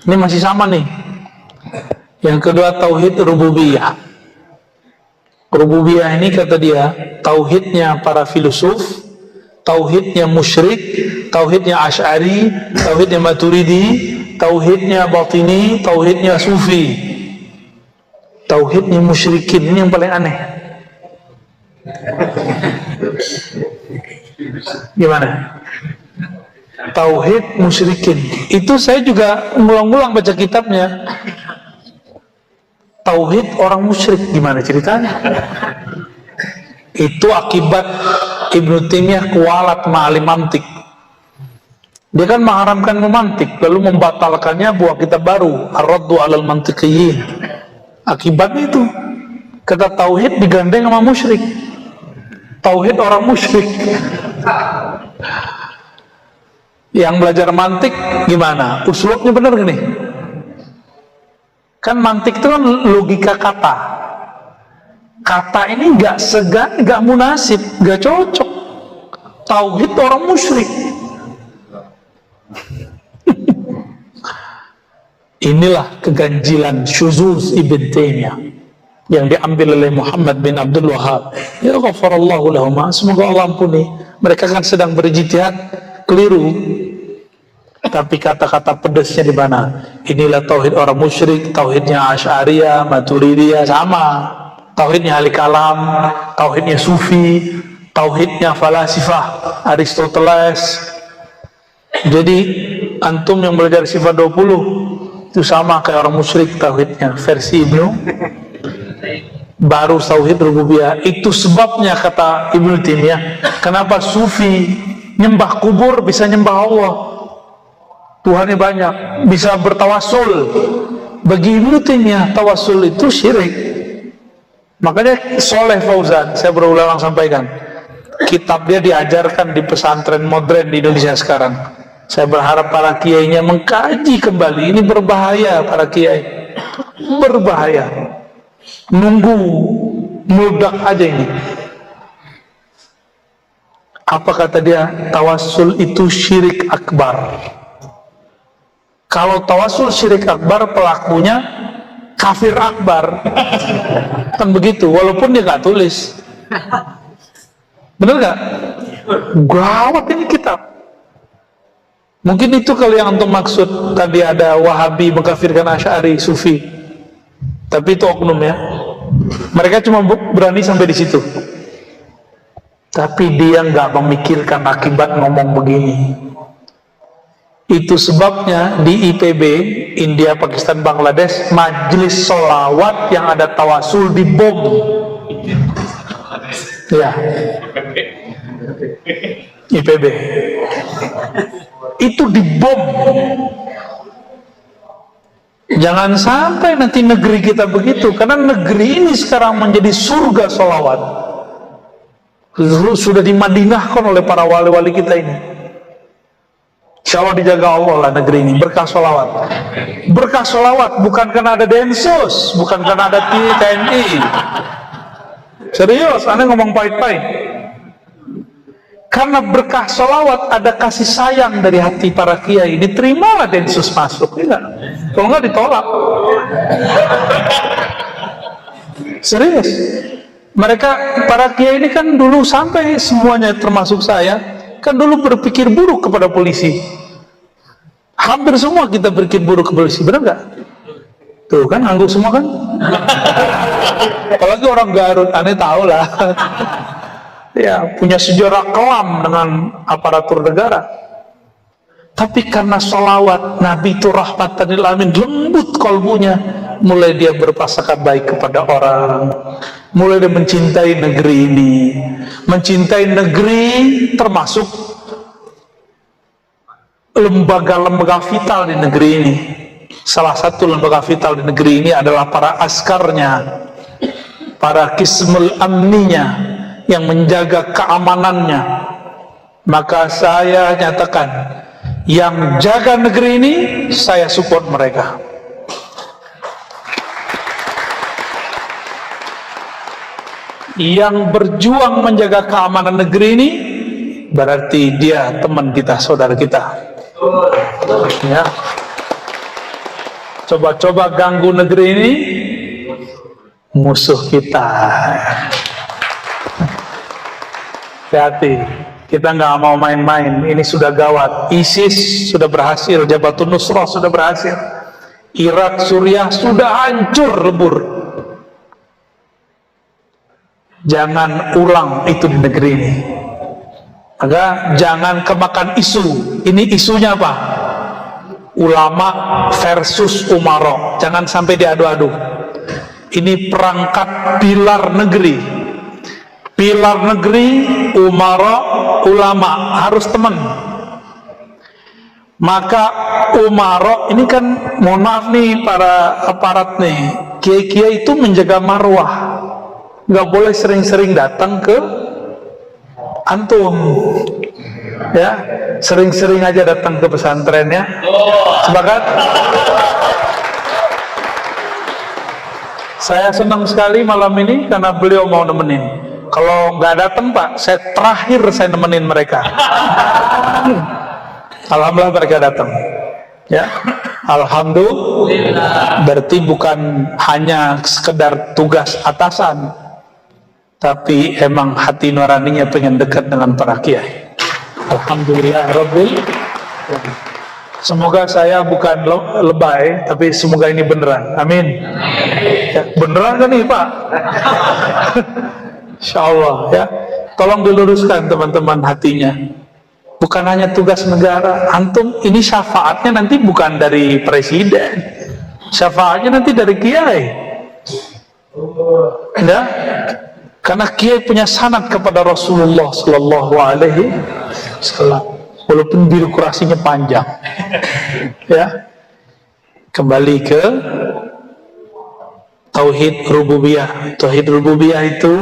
Ini masih sama nih. Yang kedua tauhid rububiyah. Rububiyah ini kata dia tauhidnya para filosof, tauhidnya musyrik, tauhidnya Asy'ari, tauhidnya Maturidi, tauhidnya Batini, tauhidnya Sufi, tauhidnya musyrikin. Ini yang paling aneh. Gimana? Tauhid musyrikin. Itu saya juga ngulang-ngulang baca kitabnya. Tauhid orang musyrik, gimana ceritanya? Itu akibat Ibnu Taimiyah kualat ma'alim mantik. Dia kan mengharamkan memantik, lalu membatalkannya buat kitab baru, Ar-Raddu 'alal Mantiqiyyin. Akibatnya itu, kata tauhid digandeng sama musyrik. Tauhid orang musyrik. Yang belajar mantik gimana? Uslubnya benar gak nih? Kan mantik itu kan logika kata. Kata ini nggak segan, nggak munasib, nggak cocok. Tauhid orang musyrik. Inilah keganjilan syuzuz Ibn Taimiyah yang diambil oleh Muhammad bin Abdul Wahhab. Ya ghafarallahu lahum. Semoga Allah ampuni. Mereka kan sedang berijtihad keliru. Tapi kata-kata pedasnya di mana? Inilah tauhid orang musyrik, tauhidnya Asy'ariyah, Maturidiyah sama. Tauhidnya ahli kalam, tauhidnya sufi, tauhidnya falasifah, Aristoteles. Jadi antum yang belajar sifat 20 itu sama kayak orang musyrik tauhidnya versi Ibnu. Baru tauhid rububiyah. Itu sebabnya kata Ibnu Taimiyah, kenapa sufi nyembah kubur bisa nyembah Allah. Tuhannya banyak, bisa bertawasul. Bagi Ibnu Taimiyah tawasul itu syirik. Makanya Soleh Fauzan, saya berulang sampaikan, kitab dia diajarkan di pesantren modern di Indonesia sekarang. Saya berharap para kiainya mengkaji kembali. Ini berbahaya para kiai, berbahaya. Nunggu meledak aja ini. Apa kata dia? Tawasul itu syirik akbar. Kalau tawasul syirik akbar, pelakunya kafir akbar. Kan begitu, walaupun dia nggak tulis. Bener nggak? Gawat ini kitab. Mungkin itu kali yang untuk maksud tadi ada Wahabi mengkafirkan Asy'ari, Sufi. Tapi itu oknum ya. Mereka cuma berani sampai di situ. Tapi dia nggak memikirkan akibat ngomong begini. Itu sebabnya di IPB, India, Pakistan, Bangladesh, majelis sholawat yang ada tawasul dibom. Ya, IPB itu dibom. Jangan sampai nanti negeri kita begitu, karena negeri ini sekarang menjadi surga sholawat. Sudah dimadinahkan oleh para wali-wali kita ini. Insya Allah dijaga Allah lah negeri ini, berkah sholawat. Berkah sholawat bukan karena ada Densus, bukan karena ada TNI. Serius, aneh ngomong pahit-pahit. Karena berkah sholawat ada kasih sayang dari hati para kiai, diterimalah Densus masuk, ya nggak? Kalau nggak ditolak. Serius. Mereka para kiai ini kan dulu sampai semuanya termasuk saya kan dulu berpikir buruk kepada polisi. Hampir semua kita berpikir buruk ke polisi, benar nggak? Tuh kan angguk semua kan? Apalagi orang Garut, aneh tahu lah. Ya, punya sejarah kelam dengan aparatur negara. Tapi karena sholawat Nabi itu rahmatan lil alamin, lembut kalbunya, mulai dia berprasangka baik kepada orang, mulai dia mencintai negeri ini, mencintai negeri termasuk lembaga-lembaga vital di negeri ini. Salah satu lembaga vital di negeri ini adalah para askarnya, para kismul amninya yang menjaga keamanannya. Maka saya nyatakan, yang jaga negeri ini saya support mereka. Yang berjuang menjaga keamanan negeri ini berarti dia teman kita, saudara kita. Ya. Coba-coba ganggu negeri ini, musuh kita. Hati-hati, kita nggak mau main-main. Ini sudah gawat. ISIS sudah berhasil, Jabhatun Nusrah sudah berhasil, Irak, Suriah sudah hancur lebur. Jangan ulang itu di negeri ini. Maka jangan kemakan isu. Ini isunya apa? Ulama versus umaro. Jangan sampai diadu-adu. Ini perangkat pilar negeri. Pilar negeri, umara, ulama harus teman. Maka umara ini kan, mohon maaf nih para aparat nih, kiai-kiai itu menjaga marwah, nggak boleh sering-sering datang ke antum, ya, sering-sering aja datang ke pesantren ya. Sepakat? Saya senang sekali malam ini karena beliau mau nemenin. Kalau nggak datang Pak, saya nemenin mereka. Alhamdulillah mereka datang. Ya, alhamdulillah. Berarti bukan hanya sekedar tugas atasan, tapi emang hati nuraninya pengen dekat dengan para kiai. Alhamdulillah Rabbil. Semoga saya bukan lebay, tapi semoga ini beneran. Amin. Ya, beneran kan nih Pak? Insyaallah ya. Tolong diluruskan teman-teman hatinya. Bukan hanya tugas negara. Antum ini syafaatnya nanti bukan dari presiden. Syafaatnya nanti dari kiai. Ya. Karena kiai punya sanad kepada Rasulullah sallallahu alaihi wasallam. Walaupun birokrasinya panjang. Ya. Kembali ke tauhid rububiyah. Tauhid rububiyah itu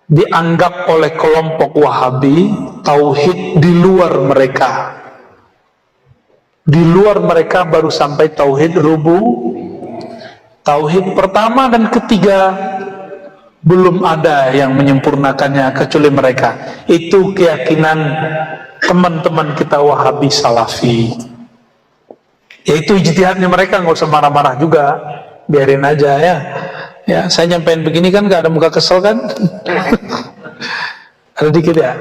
dianggap oleh kelompok Wahabi tauhid di luar mereka. Di luar mereka baru sampai tauhid tauhid pertama dan ketiga belum ada yang menyempurnakannya kecuali mereka. Itu keyakinan teman-teman kita Wahabi Salafi. Yaitu ijtihadnya mereka, nggak usah marah-marah juga, biarin aja ya. Ya, saya nyampein begini kan gak ada muka kesel kan? Ada dikit ya.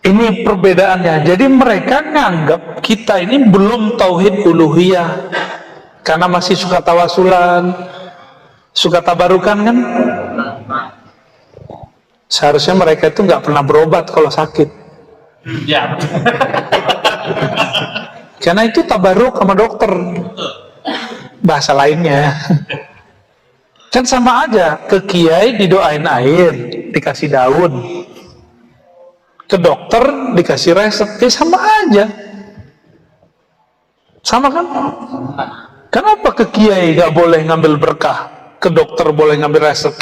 Ini perbedaannya. Jadi mereka nganggap kita ini belum tauhid uluhiyah karena masih suka tawasulan, suka tabarukan kan? Seharusnya mereka itu nggak pernah berobat kalau sakit. Ya. Karena itu tabaruk sama dokter. Bahasa lainnya kan sama aja. Ke kiai didoain air, dikasih daun, ke dokter dikasih resep, sama aja, sama kan? Kenapa ke kiai gak boleh ngambil berkah, ke dokter boleh ngambil resep?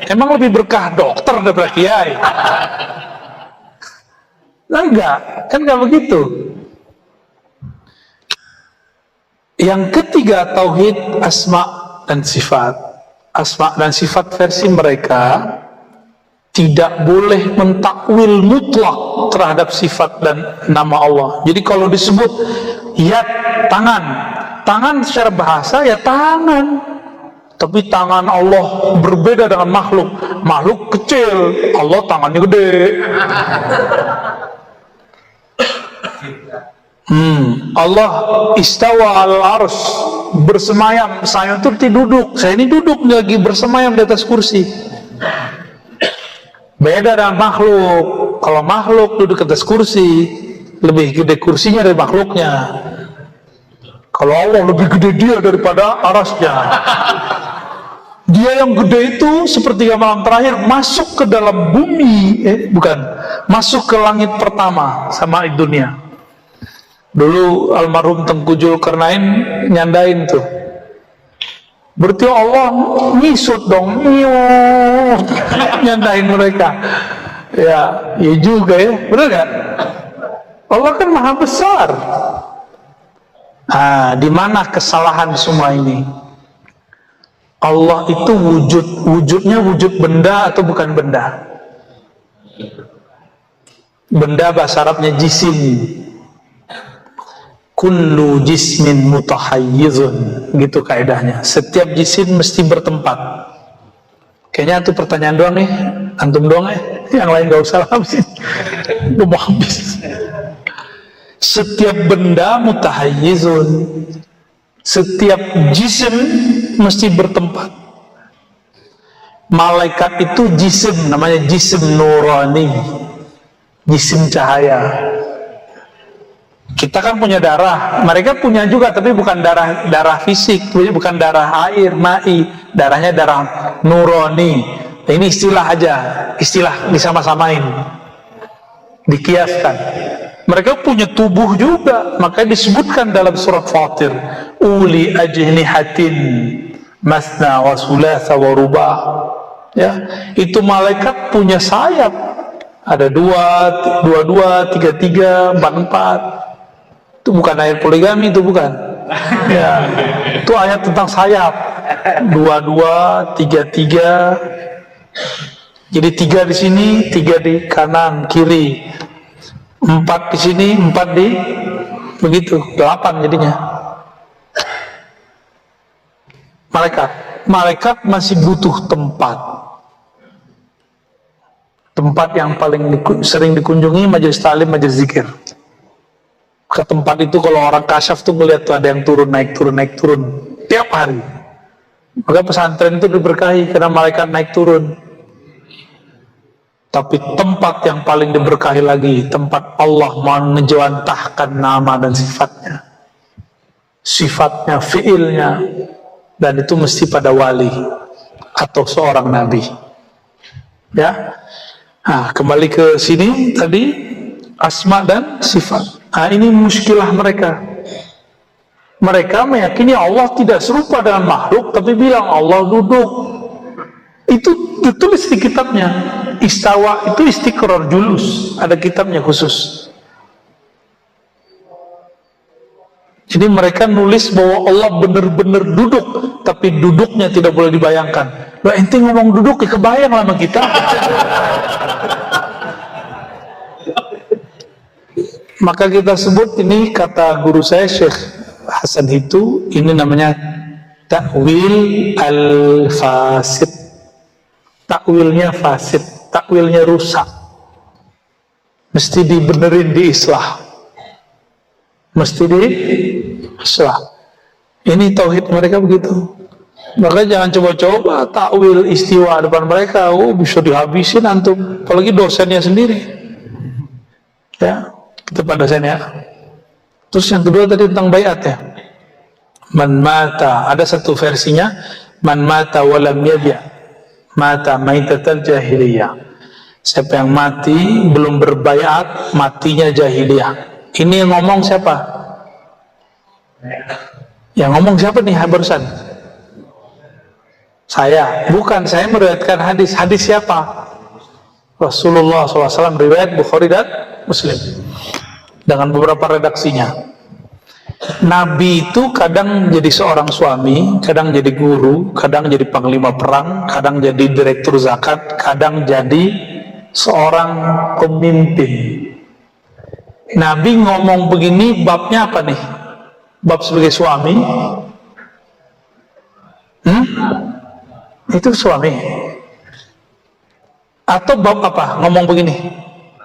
Emang lebih berkah dokter daripada kiai? Enggak, kan gak begitu. Yang ketiga tauhid asma dan sifat. Asma dan sifat versi mereka tidak boleh mentakwil mutlak terhadap sifat dan nama Allah. Jadi kalau disebut yad, tangan secara bahasa ya tangan, tapi tangan Allah berbeda dengan makhluk kecil, Allah tangannya gede. Allah istawa al-arsh, bersemayam. Saya itu duduk, saya ini duduk lagi bersemayam di atas kursi. Beda dengan makhluk. Kalau makhluk duduk di atas kursi, lebih gede kursinya dari makhluknya. Kalau Allah lebih gede dia daripada arasnya. Dia yang gede itu seperti malam terakhir masuk ke dalam bumi, masuk ke langit pertama sama dunia. Dulu almarhum Tengku Zulkarnain nyandain tuh. Berarti Allah ngisut dong, nyandain mereka. Ya juga ya, benar gak? Allah kan maha besar. Di mana kesalahan semua ini? Allah itu wujudnya wujud benda atau bukan benda? Benda bahasa Arabnya jisim. Kullu jismin mutahayyizun, gitu kaidahnya. Setiap jisim mesti bertempat. Kayaknya itu pertanyaan doang nih, antum doang ya, yang lain gak usah habis. Udah mau habis. Setiap benda mutahayyizun, setiap jisim mesti bertempat. Malaikat itu jisim, namanya jisim nurani, jisim cahaya. Kita kan punya darah, mereka punya juga, tapi bukan darah fisik, bukan darah air, ma'i, darahnya darah nurani. Ini istilah aja, istilah disama-samain, dikiaskan. Mereka punya tubuh juga, makanya disebutkan dalam surat Fatir, uli ajnihatin masna wa thulatha wa ruba'. Ya, itu malaikat punya sayap, ada dua, tiga, empat. Itu bukan ayat poligami, itu bukan. Ya, itu ayat tentang sayap. 2, 3. Jadi 3 di sini, 3 di kanan, kiri. 4 di sini, 4 di begitu, 8 jadinya. Malaikat masih butuh tempat. Tempat yang paling sering dikunjungi majelis ta'lim, majelis zikir. Ke tempat itu kalau orang kasyaf tuh ngeliat tuh ada yang turun naik tiap hari. Maka pesantren itu diberkahi karena malaikat naik turun. Tapi tempat yang paling diberkahi lagi, tempat Allah menjawantahkan nama dan sifatnya, fiilnya, dan itu mesti pada wali atau seorang nabi. Ya, kembali ke sini tadi, asma dan sifat. Ini muskilah mereka. Mereka meyakini Allah tidak serupa dengan makhluk, tapi bilang Allah duduk. Itu ditulis di kitabnya. Istawa itu istiqrar julus, ada kitabnya khusus. Jadi mereka nulis bahwa Allah benar-benar duduk, tapi duduknya tidak boleh dibayangkan. Loh, ente ngomong duduk, kebayang sama kita. Maka kita sebut ini, kata guru saya Syekh Hasan itu, ini namanya ta'wil al-fasid. Takwilnya fasid, takwilnya rusak. Mesti dibenerin, diislah. Mesti diislah. Ini tauhid mereka begitu. Maka jangan coba-coba takwil istiwa depan mereka. Bisa dihabisin antum, apalagi dosennya sendiri. Ya, kita pada dosennya. Terus yang kedua tadi tentang bayat ya. Man mata, ada satu versinya, man mata walam yabi' mata maitatal jahiliyah. Siapa yang mati belum berbayat, matinya jahiliyah. Ini yang ngomong siapa? Yang ngomong siapa nih barusan? Saya. Bukan, saya meriwayatkan hadis. Hadis siapa? Rasulullah SAW, riwayat Bukhari dan Muslim dengan beberapa redaksinya. Nabi itu kadang jadi seorang suami, kadang jadi guru, kadang jadi panglima perang, kadang jadi direktur zakat, kadang jadi seorang pemimpin. Nabi ngomong begini babnya apa nih? Bab sebagai suami? Itu suami. Atau bab apa? Ngomong begini.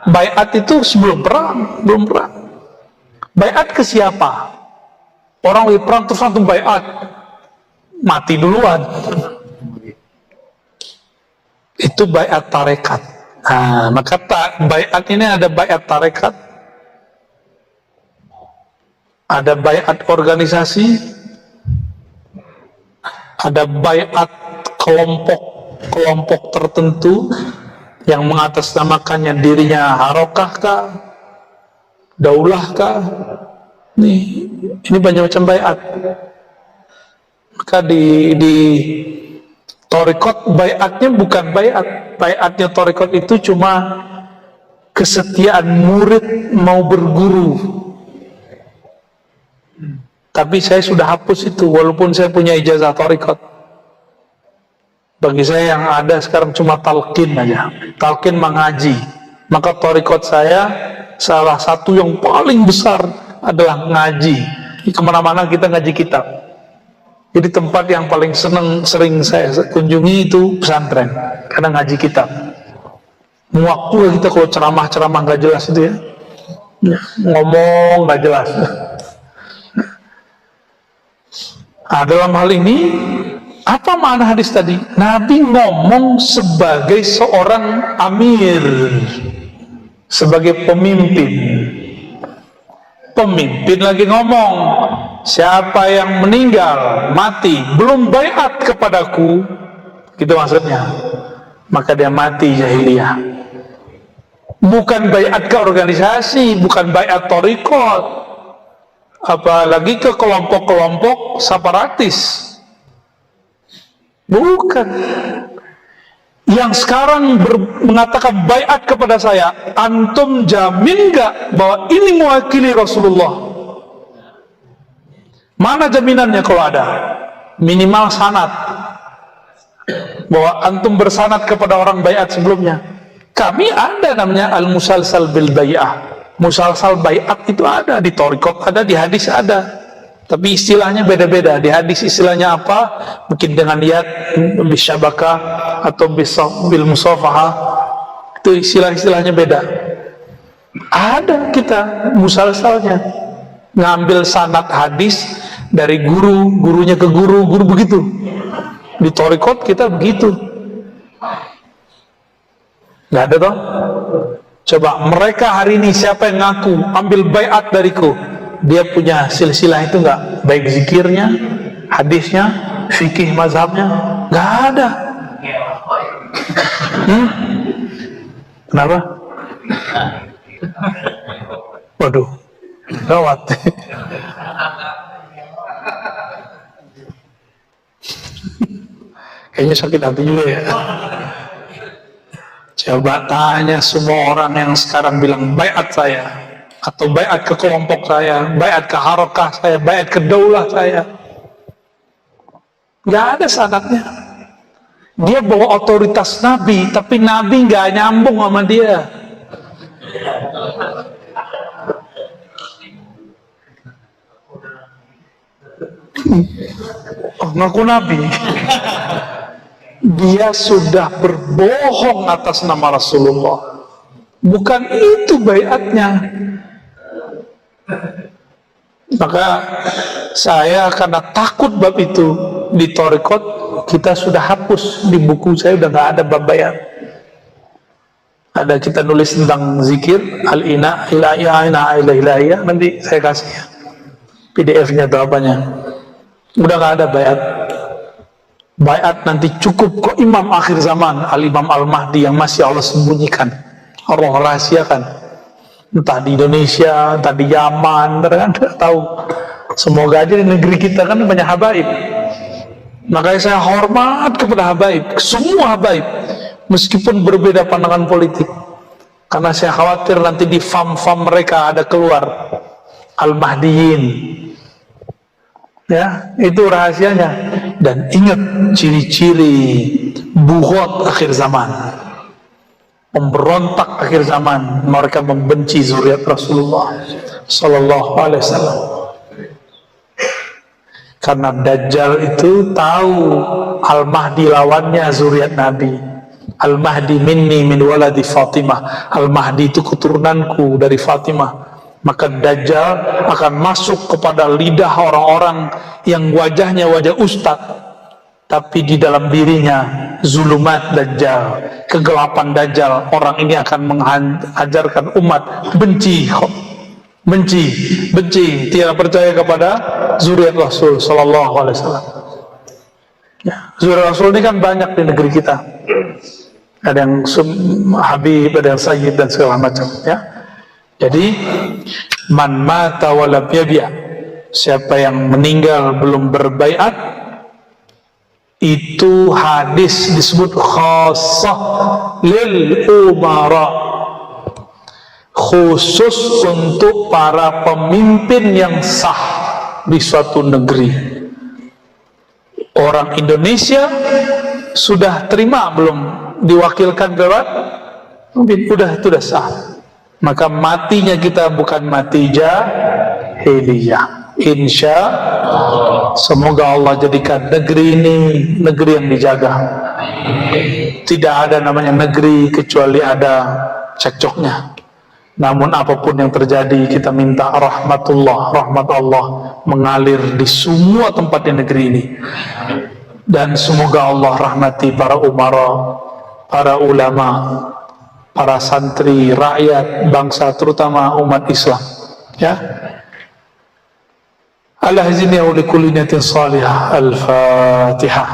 Baiat itu sebelum perang, belum perang. Baiat ke siapa? Orang lagi perang terus langsung baiat, mati duluan. Itu baiat tarekat. Nah, maka baiat ini ada baiat tarekat, ada baiat organisasi, ada baiat kelompok tertentu yang mengatasnamakannya dirinya harokah kah, daulah kah. Ini banyak macam baiat. Maka di Thariqat baiatnya bukan baiat. Baiatnya Thariqat itu cuma kesetiaan murid mau berguru. Tapi saya sudah hapus itu, walaupun saya punya ijazah Thariqat. Bagi saya yang ada sekarang cuma talqin aja, talqin mengaji. Maka Thariqat saya salah satu yang paling besar adalah ngaji. Kemana-mana kita ngaji kitab. Jadi tempat yang paling sering saya kunjungi itu pesantren, karena ngaji kitab. Waktu kita kalau ceramah nggak jelas itu ya, ngomong nggak jelas. Nah, dalam hal ini apa makna hadis tadi? Nabi ngomong sebagai seorang amir, sebagai pemimpin. Pemimpin lagi ngomong, siapa yang meninggal, mati, belum baiat kepadaku, gitu maksudnya, maka dia mati jahiliyah. Bukan baiat ke organisasi, bukan baiat thariqat, apalagi ke kelompok-kelompok separatis. Bukan. Yang sekarang mengatakan baiat kepada saya, antum jamin gak bahwa ini mewakili Rasulullah? Mana jaminannya kalau ada? Minimal sanad, bahwa antum bersanad kepada orang baiat sebelumnya. Kami ada namanya al-musalsal bil bai'ah. Musalsal baiat itu ada di thariqat, ada di hadis ada. Tapi istilahnya beda-beda. Di hadis istilahnya apa? Mungkin dengan niat bisyabakah atau bil musafahah. Itu istilah-istilahnya beda. Ada kita musalsalnya, ngambil sanad hadis dari guru, gurunya ke guru, guru begitu. Di thariqat kita begitu. Nggak ada toh? Coba mereka hari ini siapa yang ngaku ambil baiat dariku? Dia punya silsilah itu enggak? Baik zikirnya, hadisnya, fikih mazhabnya, enggak ada. Kenapa? Waduh, gawat. Kayaknya sakit hati juga ya. Coba tanya semua orang yang sekarang bilang baiat saya, atau baiat ke kelompok saya, baiat ke harakah saya, baiat ke daulah saya. Nggak ada sanadnya. Dia bawa otoritas Nabi, tapi Nabi nggak nyambung sama dia. Oh, ngaku Nabi. Dia sudah berbohong atas nama Rasulullah. Bukan itu baiatnya. Maka saya karena takut bab itu di thariqat kita sudah hapus di buku saya, udah nggak ada bab baiat. Ada kita nulis tentang zikir al-ina ilahiyah, nanti saya kasih PDF-nya atau apanya. Udah nggak ada baiat. Baiat nanti cukup kok imam akhir zaman, al-imam al-mahdi yang masih Allah sembunyikan, Allah rahasiakan. Entah di Indonesia, entah di Yaman, tidak tahu. Semoga aja di negeri kita kan banyak habaib. Makanya saya hormat kepada habaib, semua habaib, meskipun berbeda pandangan politik. Karena saya khawatir nanti di fam-fam mereka ada keluar al-mahdiyin, Ya, itu rahasianya. Dan ingat ciri-ciri bughat akhir zaman, pemberontak akhir zaman, mereka membenci zuriat Rasulullah Sallallahu Alaihi Wasallam. Karena Dajjal itu tahu Al-Mahdi lawannya zuriat Nabi. Al-Mahdi minni min waladi Fatimah. Al-Mahdi itu keturunanku dari Fatimah. Maka Dajjal akan masuk kepada lidah orang-orang yang wajahnya wajah ustadz, tapi di dalam dirinya zulumat Dajjal, kegelapan Dajjal. Orang ini akan mengajarkan umat benci, tidak percaya kepada zuriat Rasul Sallallahu Alaihi Wasallam. Ya, zuriat Rasul ini kan banyak di negeri kita. Ada yang Habib, ada yang Sayyid dan segala macam. Ya. Jadi man mata walam yabi'a, siapa yang meninggal belum berbaiat, itu hadis disebut khassah lil umara, khusus untuk para pemimpin yang sah di suatu negeri. Orang Indonesia sudah terima belum diwakilkan lewat pemimpin? Sudah sah. Maka matinya kita bukan mati jahiliyah. Insya Allah. Semoga Allah jadikan negeri ini negeri yang dijaga. Tidak ada namanya negeri kecuali ada cekcoknya. Namun apapun yang terjadi, kita minta rahmat Allah mengalir di semua tempat di negeri ini. Dan semoga Allah rahmati para umara, para ulama, para santri, rakyat, bangsa, terutama umat Islam. Ya. Allah izinni wa likulli niyatin salihah. Al-Fatihah.